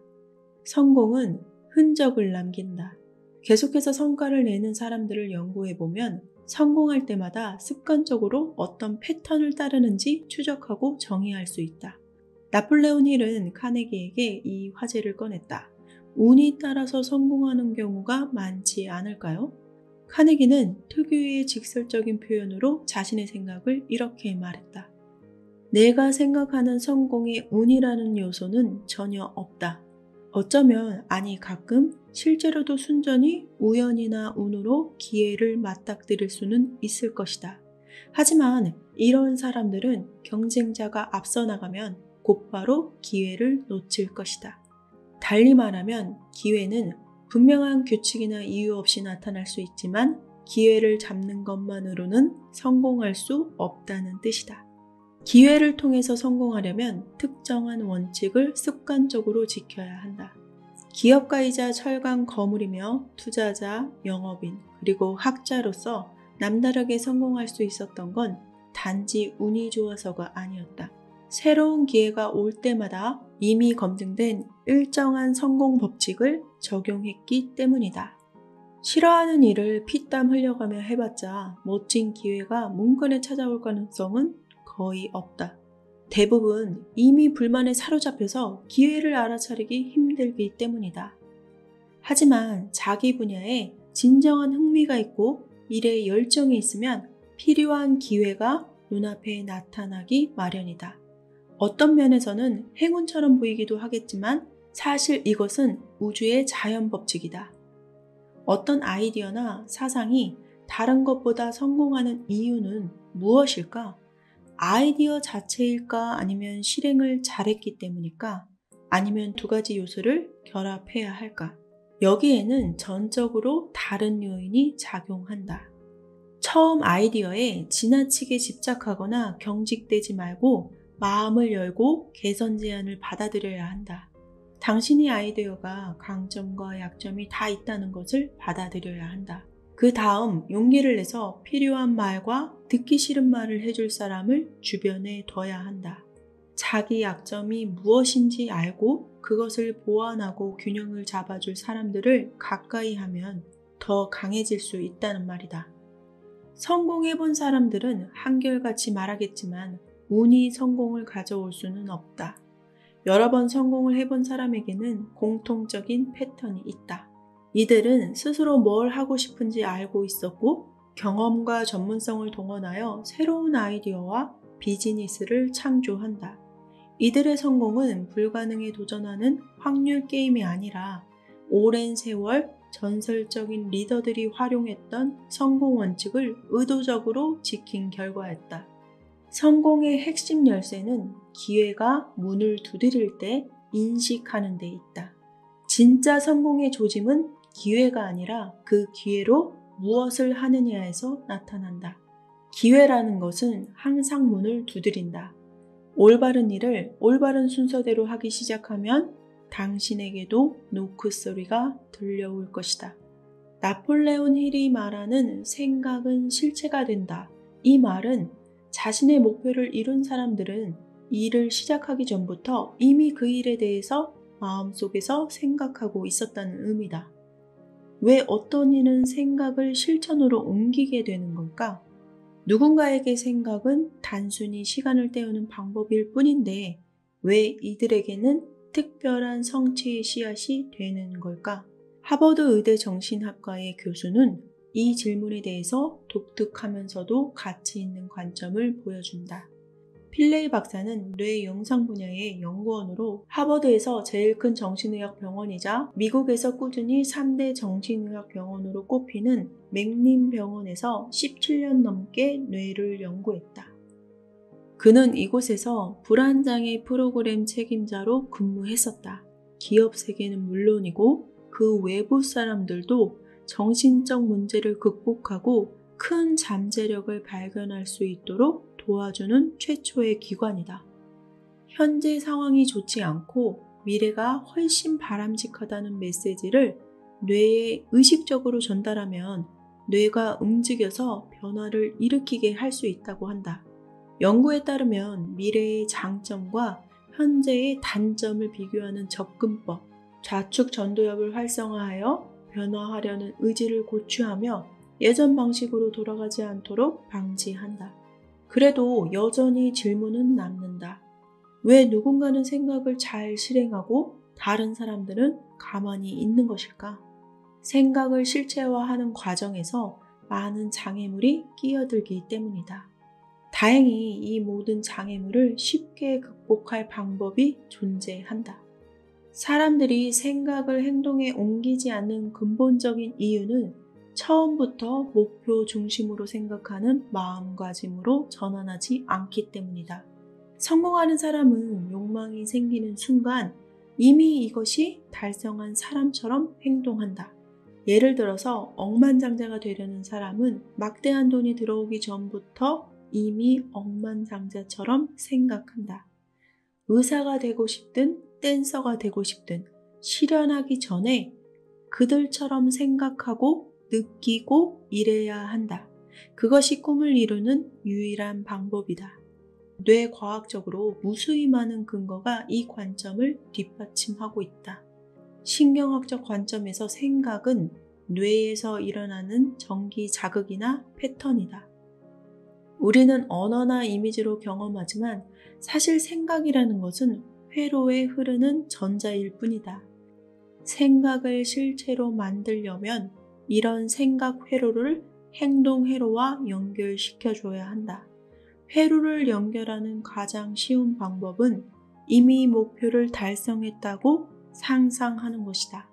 성공은 흔적을 남긴다. 계속해서 성과를 내는 사람들을 연구해보면 성공할 때마다 습관적으로 어떤 패턴을 따르는지 추적하고 정의할 수 있다. 나폴레온 힐은 카네기에게 이 화제를 꺼냈다. 운이 따라서 성공하는 경우가 많지 않을까요? 카네기는 특유의 직설적인 표현으로 자신의 생각을 이렇게 말했다. 내가 생각하는 성공의 운이라는 요소는 전혀 없다. 어쩌면, 아니 가끔 실제로도 순전히 우연이나 운으로 기회를 맞닥뜨릴 수는 있을 것이다. 하지만 이런 사람들은 경쟁자가 앞서 나가면 곧바로 기회를 놓칠 것이다. 달리 말하면 기회는 분명한 규칙이나 이유 없이 나타날 수 있지만 기회를 잡는 것만으로는 성공할 수 없다는 뜻이다. 기회를 통해서 성공하려면 특정한 원칙을 습관적으로 지켜야 한다. 기업가이자 철강 거물이며 투자자, 영업인, 그리고 학자로서 남다르게 성공할 수 있었던 건 단지 운이 좋아서가 아니었다. 새로운 기회가 올 때마다 이미 검증된 일정한 성공 법칙을 적용했기 때문이다. 싫어하는 일을 피땀 흘려가며 해봤자 멋진 기회가 문근에 찾아올 가능성은 거의 없다. 대부분 이미 불만에 사로잡혀서 기회를 알아차리기 힘들기 때문이다. 하지만 자기 분야에 진정한 흥미가 있고 일에 열정이 있으면 필요한 기회가 눈앞에 나타나기 마련이다. 어떤 면에서는 행운처럼 보이기도 하겠지만 사실 이것은 우주의 자연 법칙이다. 어떤 아이디어나 사상이 다른 것보다 성공하는 이유는 무엇일까? 아이디어 자체일까? 아니면 실행을 잘했기 때문일까? 아니면 두 가지 요소를 결합해야 할까? 여기에는 전적으로 다른 요인이 작용한다. 처음 아이디어에 지나치게 집착하거나 경직되지 말고 마음을 열고 개선 제안을 받아들여야 한다. 당신의 아이디어가 강점과 약점이 다 있다는 것을 받아들여야 한다. 그 다음 용기를 내서 필요한 말과 듣기 싫은 말을 해줄 사람을 주변에 둬야 한다. 자기 약점이 무엇인지 알고 그것을 보완하고 균형을 잡아줄 사람들을 가까이 하면 더 강해질 수 있다는 말이다. 성공해본 사람들은 한결같이 말하겠지만 운이 성공을 가져올 수는 없다. 여러 번 성공을 해본 사람에게는 공통적인 패턴이 있다. 이들은 스스로 뭘 하고 싶은지 알고 있었고 경험과 전문성을 동원하여 새로운 아이디어와 비즈니스를 창조한다. 이들의 성공은 불가능에 도전하는 확률 게임이 아니라 오랜 세월 전설적인 리더들이 활용했던 성공 원칙을 의도적으로 지킨 결과였다. 성공의 핵심 열쇠는 기회가 문을 두드릴 때 인식하는 데 있다. 진짜 성공의 조짐은 기회가 아니라 그 기회로 무엇을 하느냐에서 나타난다. 기회라는 것은 항상 문을 두드린다. 올바른 일을 올바른 순서대로 하기 시작하면 당신에게도 노크 소리가 들려올 것이다. 나폴레온 힐이 말하는 생각은 실체가 된다. 이 말은 자신의 목표를 이룬 사람들은 일을 시작하기 전부터 이미 그 일에 대해서 마음속에서 생각하고 있었다는 의미다. 왜 어떤 일은 생각을 실천으로 옮기게 되는 걸까? 누군가에게 생각은 단순히 시간을 때우는 방법일 뿐인데 왜 이들에게는 특별한 성취의 씨앗이 되는 걸까? 하버드 의대 정신학과의 교수는 이 질문에 대해서 독특하면서도 가치 있는 관점을 보여준다. 필레이 박사는 뇌 영상 분야의 연구원으로 하버드에서 제일 큰 정신의학 병원이자 미국에서 꾸준히 3대 정신의학 병원으로 꼽히는 맥림 병원에서 17년 넘게 뇌를 연구했다. 그는 이곳에서 불안장애 프로그램 책임자로 근무했었다. 기업 세계는 물론이고 그 외부 사람들도 정신적 문제를 극복하고 큰 잠재력을 발견할 수 있도록 도와주는 최초의 기관이다. 현재 상황이 좋지 않고 미래가 훨씬 바람직하다는 메시지를 뇌에 의식적으로 전달하면 뇌가 움직여서 변화를 일으키게 할 수 있다고 한다. 연구에 따르면 미래의 장점과 현재의 단점을 비교하는 접근법, 좌측 전도엽을 활성화하여 변화하려는 의지를 고취하며 예전 방식으로 돌아가지 않도록 방지한다. 그래도 여전히 질문은 남는다. 왜 누군가는 생각을 잘 실행하고 다른 사람들은 가만히 있는 것일까? 생각을 실체화하는 과정에서 많은 장애물이 끼어들기 때문이다. 다행히 이 모든 장애물을 쉽게 극복할 방법이 존재한다. 사람들이 생각을 행동에 옮기지 않는 근본적인 이유는 처음부터 목표 중심으로 생각하는 마음가짐으로 전환하지 않기 때문이다. 성공하는 사람은 욕망이 생기는 순간 이미 이것이 달성한 사람처럼 행동한다. 예를 들어서 억만장자가 되려는 사람은 막대한 돈이 들어오기 전부터 이미 억만장자처럼 생각한다. 의사가 되고 싶든 댄서가 되고 싶든 실현하기 전에 그들처럼 생각하고 느끼고 일해야 한다. 그것이 꿈을 이루는 유일한 방법이다. 뇌과학적으로 무수히 많은 근거가 이 관점을 뒷받침하고 있다. 신경학적 관점에서 생각은 뇌에서 일어나는 전기 자극이나 패턴이다. 우리는 언어나 이미지로 경험하지만 사실 생각이라는 것은 회로에 흐르는 전자일 뿐이다. 생각을 실체로 만들려면 이런 생각 회로를 행동 회로와 연결시켜줘야 한다. 회로를 연결하는 가장 쉬운 방법은 이미 목표를 달성했다고 상상하는 것이다.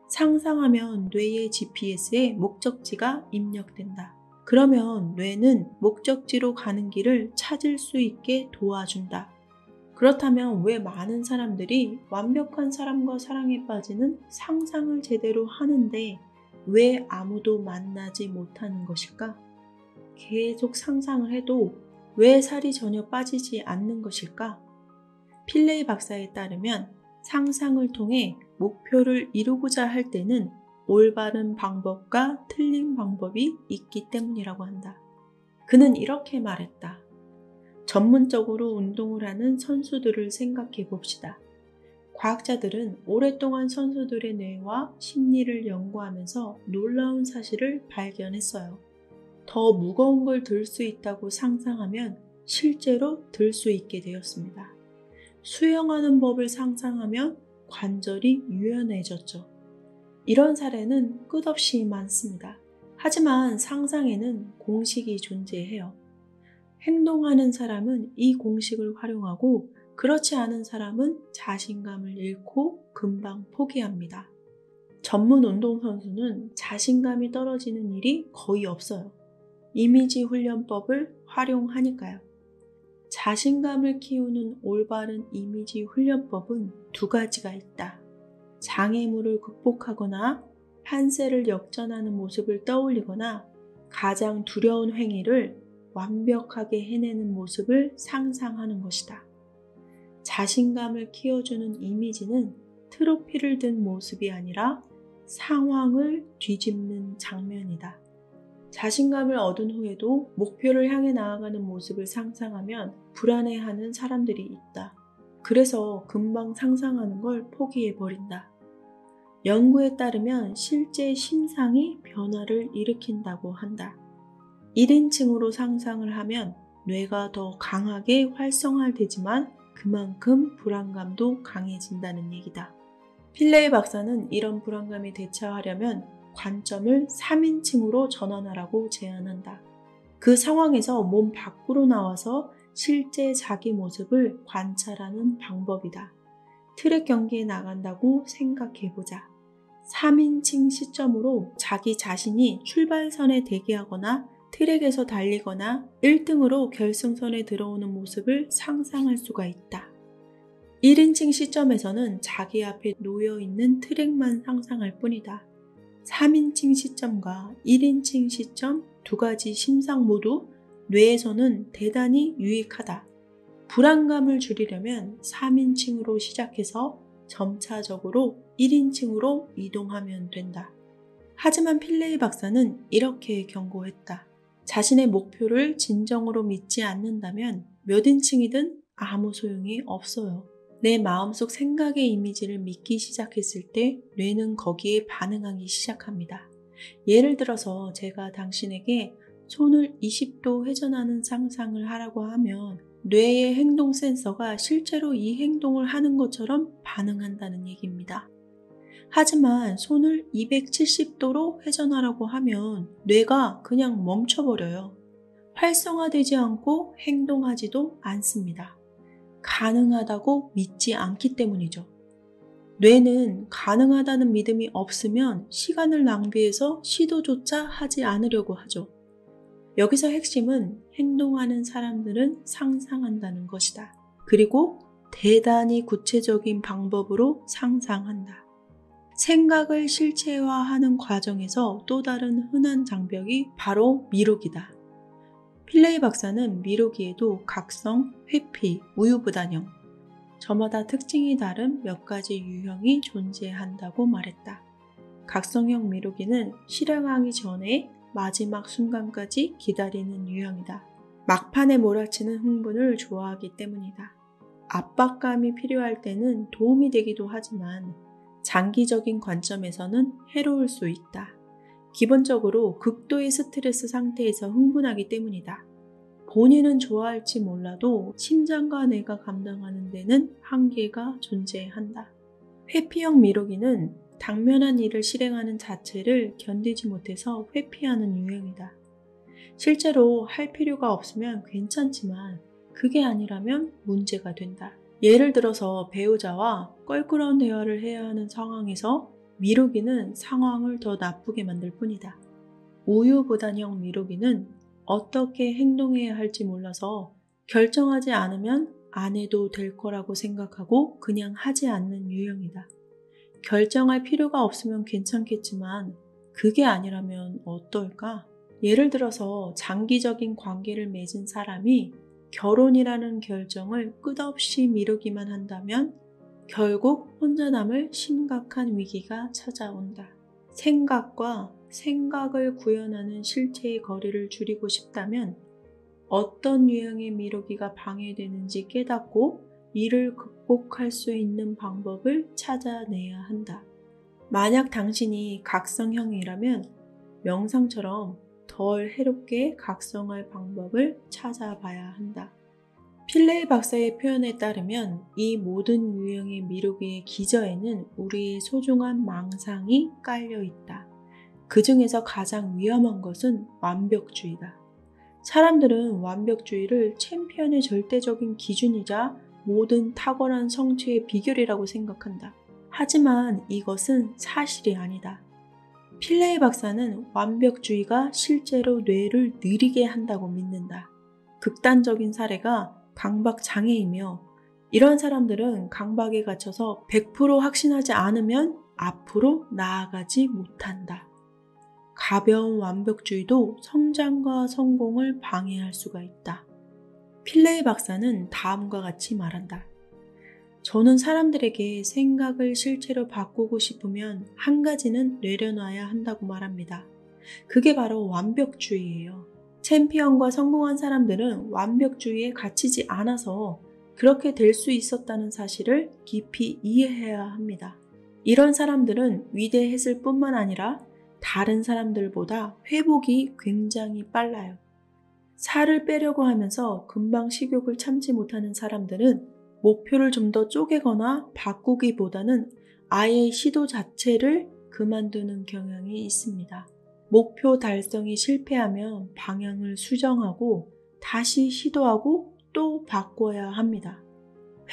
상상하면 뇌의 GPS에 목적지가 입력된다. 그러면 뇌는 목적지로 가는 길을 찾을 수 있게 도와준다. 그렇다면 왜 많은 사람들이 완벽한 사람과 사랑에 빠지는 상상을 제대로 하는데 왜 아무도 만나지 못하는 것일까? 계속 상상을 해도 왜 살이 전혀 빠지지 않는 것일까? 필레이 박사에 따르면 상상을 통해 목표를 이루고자 할 때는 올바른 방법과 틀린 방법이 있기 때문이라고 한다. 그는 이렇게 말했다. 전문적으로 운동을 하는 선수들을 생각해 봅시다. 과학자들은 오랫동안 선수들의 뇌와 심리를 연구하면서 놀라운 사실을 발견했어요. 더 무거운 걸 들 수 있다고 상상하면 실제로 들 수 있게 되었습니다. 수영하는 법을 상상하면 관절이 유연해졌죠. 이런 사례는 끝없이 많습니다. 하지만 상상에는 공식이 존재해요. 행동하는 사람은 이 공식을 활용하고 그렇지 않은 사람은 자신감을 잃고 금방 포기합니다. 전문 운동선수는 자신감이 떨어지는 일이 거의 없어요. 이미지 훈련법을 활용하니까요. 자신감을 키우는 올바른 이미지 훈련법은 두 가지가 있다. 장애물을 극복하거나 판세를 역전하는 모습을 떠올리거나 가장 두려운 행위를 완벽하게 해내는 모습을 상상하는 것이다. 자신감을 키워주는 이미지는 트로피를 든 모습이 아니라 상황을 뒤집는 장면이다. 자신감을 얻은 후에도 목표를 향해 나아가는 모습을 상상하면 불안해하는 사람들이 있다. 그래서 금방 상상하는 걸 포기해버린다. 연구에 따르면 실제 심상이 변화를 일으킨다고 한다. 1인칭으로 상상을 하면 뇌가 더 강하게 활성화되지만 그만큼 불안감도 강해진다는 얘기다. 필레이 박사는 이런 불안감에 대처하려면 관점을 3인칭으로 전환하라고 제안한다. 그 상황에서 몸 밖으로 나와서 실제 자기 모습을 관찰하는 방법이다. 트랙 경기에 나간다고 생각해보자. 3인칭 시점으로 자기 자신이 출발선에 대기하거나 트랙에서 달리거나 1등으로 결승선에 들어오는 모습을 상상할 수가 있다. 1인칭 시점에서는 자기 앞에 놓여있는 트랙만 상상할 뿐이다. 3인칭 시점과 1인칭 시점 두 가지 심상 모두 뇌에서는 대단히 유익하다. 불안감을 줄이려면 3인칭으로 시작해서 점차적으로 1인칭으로 이동하면 된다. 하지만 필레이 박사는 이렇게 경고했다. 자신의 목표를 진정으로 믿지 않는다면 몇 인칭이든 아무 소용이 없어요. 내 마음속 생각의 이미지를 믿기 시작했을 때 뇌는 거기에 반응하기 시작합니다. 예를 들어서 제가 당신에게 손을 20도 회전하는 상상을 하라고 하면 뇌의 행동 센서가 실제로 이 행동을 하는 것처럼 반응한다는 얘기입니다. 하지만 손을 270도로 회전하라고 하면 뇌가 그냥 멈춰버려요. 활성화되지 않고 행동하지도 않습니다. 가능하다고 믿지 않기 때문이죠. 뇌는 가능하다는 믿음이 없으면 시간을 낭비해서 시도조차 하지 않으려고 하죠. 여기서 핵심은 행동하는 사람들은 상상한다는 것이다. 그리고 대단히 구체적인 방법으로 상상한다. 생각을 실체화하는 과정에서 또 다른 흔한 장벽이 바로 미루기다. 필레이 박사는 미루기에도 각성, 회피, 우유부단형, 저마다 특징이 다른 몇 가지 유형이 존재한다고 말했다. 각성형 미루기는 실행하기 전에 마지막 순간까지 기다리는 유형이다. 막판에 몰아치는 흥분을 좋아하기 때문이다. 압박감이 필요할 때는 도움이 되기도 하지만 장기적인 관점에서는 해로울 수 있다. 기본적으로 극도의 스트레스 상태에서 흥분하기 때문이다. 본인은 좋아할지 몰라도 심장과 뇌가 감당하는 데는 한계가 존재한다. 회피형 미루기는 당면한 일을 실행하는 자체를 견디지 못해서 회피하는 유형이다. 실제로 할 필요가 없으면 괜찮지만 그게 아니라면 문제가 된다. 예를 들어서 배우자와 껄끄러운 대화를 해야 하는 상황에서 미루기는 상황을 더 나쁘게 만들 뿐이다. 우유부단형 미루기는 어떻게 행동해야 할지 몰라서 결정하지 않으면 안 해도 될 거라고 생각하고 그냥 하지 않는 유형이다. 결정할 필요가 없으면 괜찮겠지만 그게 아니라면 어떨까? 예를 들어서 장기적인 관계를 맺은 사람이 결혼이라는 결정을 끝없이 미루기만 한다면 결국 혼자 남을 심각한 위기가 찾아온다. 생각과 생각을 구현하는 실체의 거리를 줄이고 싶다면 어떤 유형의 미루기가 방해되는지 깨닫고 이를 극복할 수 있는 방법을 찾아내야 한다. 만약 당신이 각성형이라면 명상처럼 덜 해롭게 각성할 방법을 찾아봐야 한다. 필레이 박사의 표현에 따르면 이 모든 유형의 미루기의 기저에는 우리의 소중한 망상이 깔려 있다. 그 중에서 가장 위험한 것은 완벽주의다. 사람들은 완벽주의를 챔피언의 절대적인 기준이자 모든 탁월한 성취의 비결이라고 생각한다. 하지만 이것은 사실이 아니다. 필레이 박사는 완벽주의가 실제로 뇌를 느리게 한다고 믿는다. 극단적인 사례가 강박 장애이며 이런 사람들은 강박에 갇혀서 100% 확신하지 않으면 앞으로 나아가지 못한다. 가벼운 완벽주의도 성장과 성공을 방해할 수가 있다. 필레이 박사는 다음과 같이 말한다. 저는 사람들에게 생각을 실체로 바꾸고 싶으면 한 가지는 내려놔야 한다고 말합니다. 그게 바로 완벽주의예요. 챔피언과 성공한 사람들은 완벽주의에 갇히지 않아서 그렇게 될 수 있었다는 사실을 깊이 이해해야 합니다. 이런 사람들은 위대했을 뿐만 아니라 다른 사람들보다 회복이 굉장히 빨라요. 살을 빼려고 하면서 금방 식욕을 참지 못하는 사람들은 목표를 좀 더 쪼개거나 바꾸기보다는 아예 시도 자체를 그만두는 경향이 있습니다. 목표 달성이 실패하면 방향을 수정하고 다시 시도하고 또 바꿔야 합니다.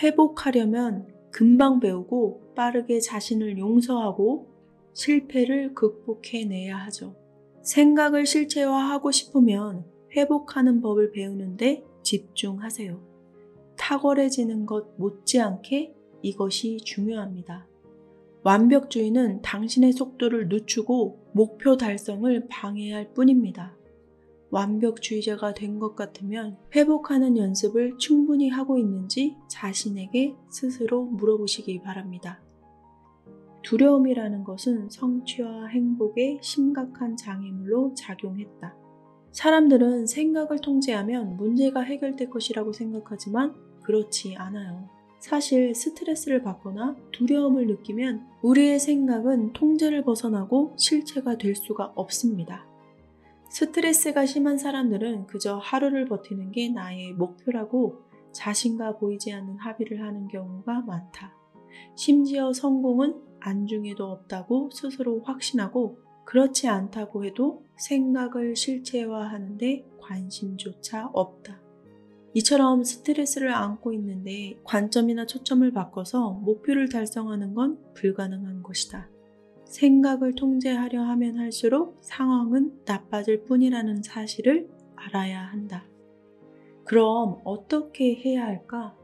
회복하려면 금방 배우고 빠르게 자신을 용서하고 실패를 극복해내야 하죠. 생각을 실체화하고 싶으면 회복하는 법을 배우는데 집중하세요. 탁월해지는 것 못지않게 이것이 중요합니다. 완벽주의는 당신의 속도를 늦추고 목표 달성을 방해할 뿐입니다. 완벽주의자가 된 것 같으면 회복하는 연습을 충분히 하고 있는지 자신에게 스스로 물어보시기 바랍니다. 두려움이라는 것은 성취와 행복에 심각한 장애물로 작용했다. 사람들은 생각을 통제하면 문제가 해결될 것이라고 생각하지만 그렇지 않아요. 사실 스트레스를 받거나 두려움을 느끼면 우리의 생각은 통제를 벗어나고 실체가 될 수가 없습니다. 스트레스가 심한 사람들은 그저 하루를 버티는 게 나의 목표라고 자신과 보이지 않는 합의를 하는 경우가 많다. 심지어 성공은 안중에도 없다고 스스로 확신하고 그렇지 않다고 해도 생각을 실체화하는데 관심조차 없다. 이처럼 스트레스를 안고 있는데 관점이나 초점을 바꿔서 목표를 달성하는 건 불가능한 것이다. 생각을 통제하려 하면 할수록 상황은 나빠질 뿐이라는 사실을 알아야 한다. 그럼 어떻게 해야 할까?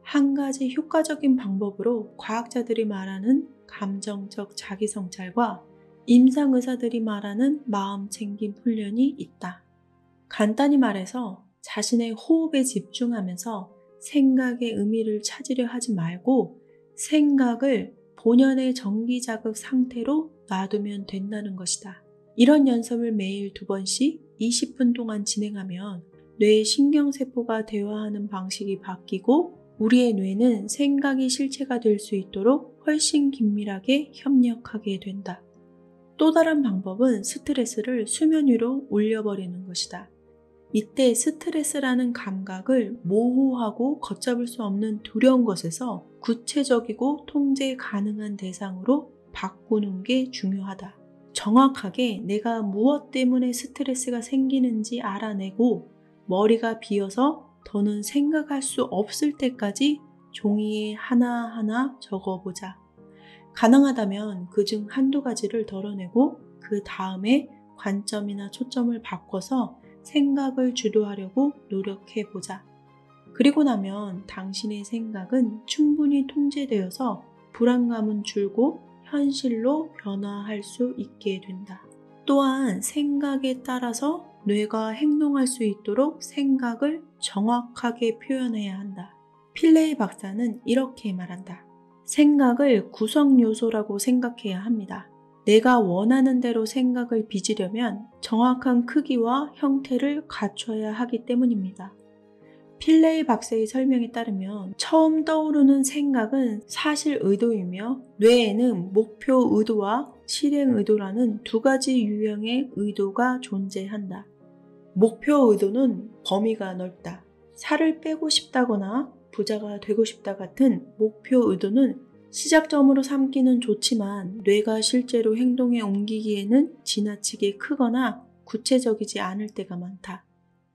한 가지 효과적인 방법으로 과학자들이 말하는 감정적 자기성찰과 임상의사들이 말하는 마음챙김 훈련이 있다. 간단히 말해서 자신의 호흡에 집중하면서 생각의 의미를 찾으려 하지 말고 생각을 본연의 정기자극 상태로 놔두면 된다는 것이다. 이런 연습을 매일 2번씩 20분 동안 진행하면 뇌의 신경세포가 대화하는 방식이 바뀌고 우리의 뇌는 생각이 실체가 될 수 있도록 훨씬 긴밀하게 협력하게 된다. 또 다른 방법은 스트레스를 수면 위로 올려버리는 것이다. 이때 스트레스라는 감각을 모호하고 걷잡을 수 없는 두려운 것에서 구체적이고 통제 가능한 대상으로 바꾸는 게 중요하다. 정확하게 내가 무엇 때문에 스트레스가 생기는지 알아내고 머리가 비어서 더는 생각할 수 없을 때까지 종이에 하나하나 적어보자. 가능하다면 그중 한두 가지를 덜어내고 그 다음에 관점이나 초점을 바꿔서 생각을 주도하려고 노력해보자. 그리고 나면 당신의 생각은 충분히 통제되어서 불안감은 줄고 현실로 변화할 수 있게 된다. 또한 생각에 따라서 뇌가 행동할 수 있도록 생각을 정확하게 표현해야 한다. 필레이 박사는 이렇게 말한다. 생각을 구성 요소라고 생각해야 합니다. 내가 원하는 대로 생각을 빚으려면 정확한 크기와 형태를 갖춰야 하기 때문입니다. 필레이 박사의 설명에 따르면 처음 떠오르는 생각은 사실 의도이며 뇌에는 목표 의도와 실행 의도라는 2가지 유형의 의도가 존재한다. 목표 의도는 범위가 넓다. 살을 빼고 싶다거나 부자가 되고 싶다 같은 목표 의도는 시작점으로 삼기는 좋지만 뇌가 실제로 행동에 옮기기에는 지나치게 크거나 구체적이지 않을 때가 많다.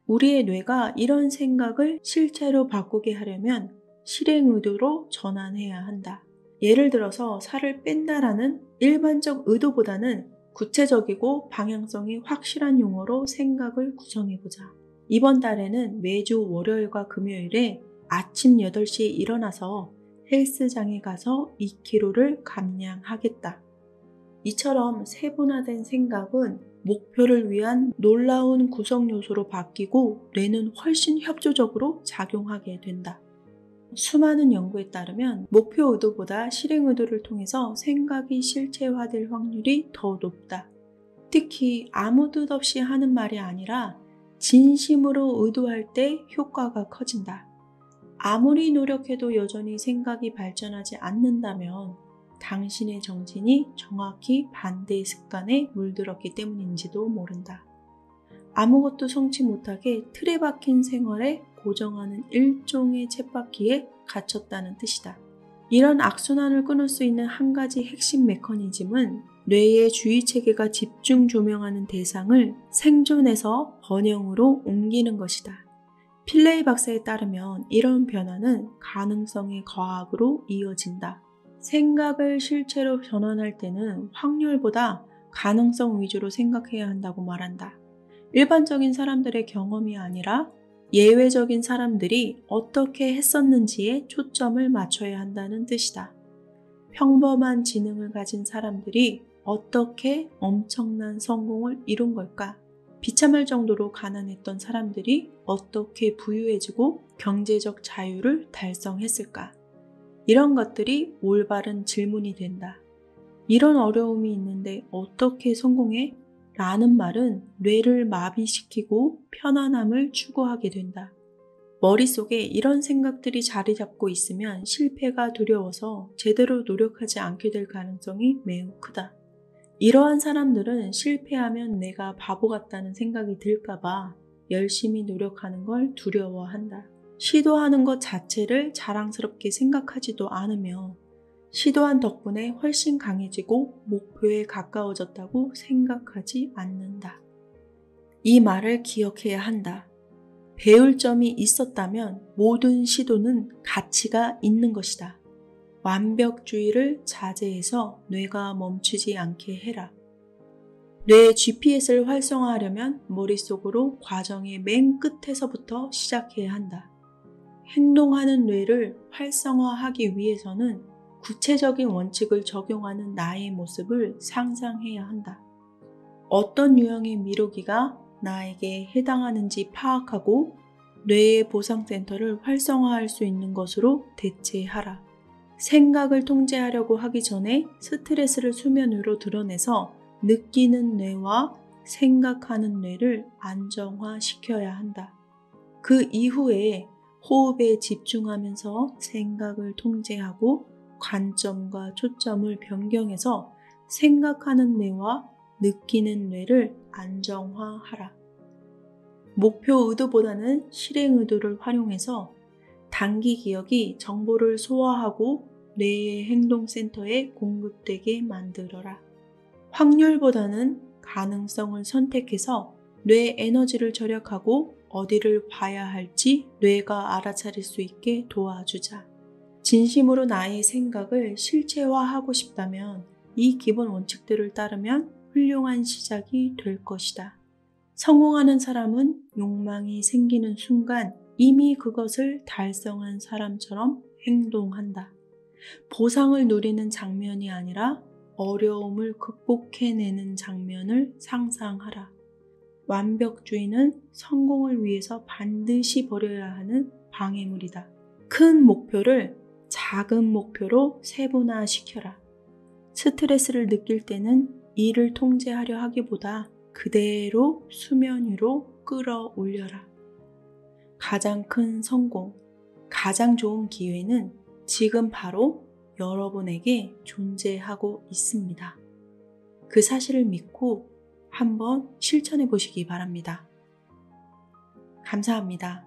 우리의 뇌가 이런 생각을 실체로 바꾸게 하려면 실행 의도로 전환해야 한다. 예를 들어서 살을 뺀다라는 일반적 의도보다는 구체적이고 방향성이 확실한 용어로 생각을 구성해보자. 이번 달에는 매주 월요일과 금요일에 아침 8시에 일어나서 헬스장에 가서 2kg를 감량하겠다. 이처럼 세분화된 생각은 목표를 위한 놀라운 구성 요소로 바뀌고 뇌는 훨씬 협조적으로 작용하게 된다. 수많은 연구에 따르면 목표 의도보다 실행 의도를 통해서 생각이 실체화될 확률이 더 높다. 특히 아무 뜻 없이 하는 말이 아니라 진심으로 의도할 때 효과가 커진다. 아무리 노력해도 여전히 생각이 발전하지 않는다면 당신의 정신이 정확히 반대의 습관에 물들었기 때문인지도 모른다. 아무것도 성취 못하게 틀에 박힌 생활에 고정하는 일종의 쳇바퀴에 갇혔다는 뜻이다. 이런 악순환을 끊을 수 있는 한 가지 핵심 메커니즘은 뇌의 주의체계가 집중 조명하는 대상을 생존에서 번영으로 옮기는 것이다. 필레이 박사에 따르면 이런 변화는 가능성의 과학으로 이어진다. 생각을 실체로 전환할 때는 확률보다 가능성 위주로 생각해야 한다고 말한다. 일반적인 사람들의 경험이 아니라 예외적인 사람들이 어떻게 했었는지에 초점을 맞춰야 한다는 뜻이다. 평범한 지능을 가진 사람들이 어떻게 엄청난 성공을 이룬 걸까? 비참할 정도로 가난했던 사람들이 어떻게 부유해지고 경제적 자유를 달성했을까? 이런 것들이 올바른 질문이 된다. 이런 어려움이 있는데 어떻게 성공해? 라는 말은 뇌를 마비시키고 편안함을 추구하게 된다. 머릿속에 이런 생각들이 자리 잡고 있으면 실패가 두려워서 제대로 노력하지 않게 될 가능성이 매우 크다. 이러한 사람들은 실패하면 내가 바보 같다는 생각이 들까봐 열심히 노력하는 걸 두려워한다. 시도하는 것 자체를 자랑스럽게 생각하지도 않으며 시도한 덕분에 훨씬 강해지고 목표에 가까워졌다고 생각하지 않는다. 이 말을 기억해야 한다. 배울 점이 있었다면 모든 시도는 가치가 있는 것이다. 완벽주의를 자제해서 뇌가 멈추지 않게 해라. 뇌의 GPS를 활성화하려면 머릿속으로 과정의 맨 끝에서부터 시작해야 한다. 행동하는 뇌를 활성화하기 위해서는 구체적인 원칙을 적용하는 나의 모습을 상상해야 한다. 어떤 유형의 미루기가 나에게 해당하는지 파악하고 뇌의 보상센터를 활성화할 수 있는 것으로 대체하라. 생각을 통제하려고 하기 전에 스트레스를 수면 위로 드러내서 느끼는 뇌와 생각하는 뇌를 안정화시켜야 한다. 그 이후에 호흡에 집중하면서 생각을 통제하고 관점과 초점을 변경해서 생각하는 뇌와 느끼는 뇌를 안정화하라. 목표 의도보다는 실행 의도를 활용해서 단기 기억이 정보를 소화하고 뇌의 행동센터에 공급되게 만들어라. 확률보다는 가능성을 선택해서 뇌 에너지를 절약하고 어디를 봐야 할지 뇌가 알아차릴 수 있게 도와주자. 진심으로 나의 생각을 실체화하고 싶다면 이 기본 원칙들을 따르면 훌륭한 시작이 될 것이다. 성공하는 사람은 욕망이 생기는 순간 이미 그것을 달성한 사람처럼 행동한다. 보상을 누리는 장면이 아니라 어려움을 극복해내는 장면을 상상하라. 완벽주의는 성공을 위해서 반드시 버려야 하는 방해물이다. 큰 목표를 작은 목표로 세분화시켜라. 스트레스를 느낄 때는 이를 통제하려 하기보다 그대로 수면 위로 끌어올려라. 가장 큰 성공, 가장 좋은 기회는 지금 바로 여러분에게 존재하고 있습니다. 그 사실을 믿고 한번 실천해 보시기 바랍니다. 감사합니다.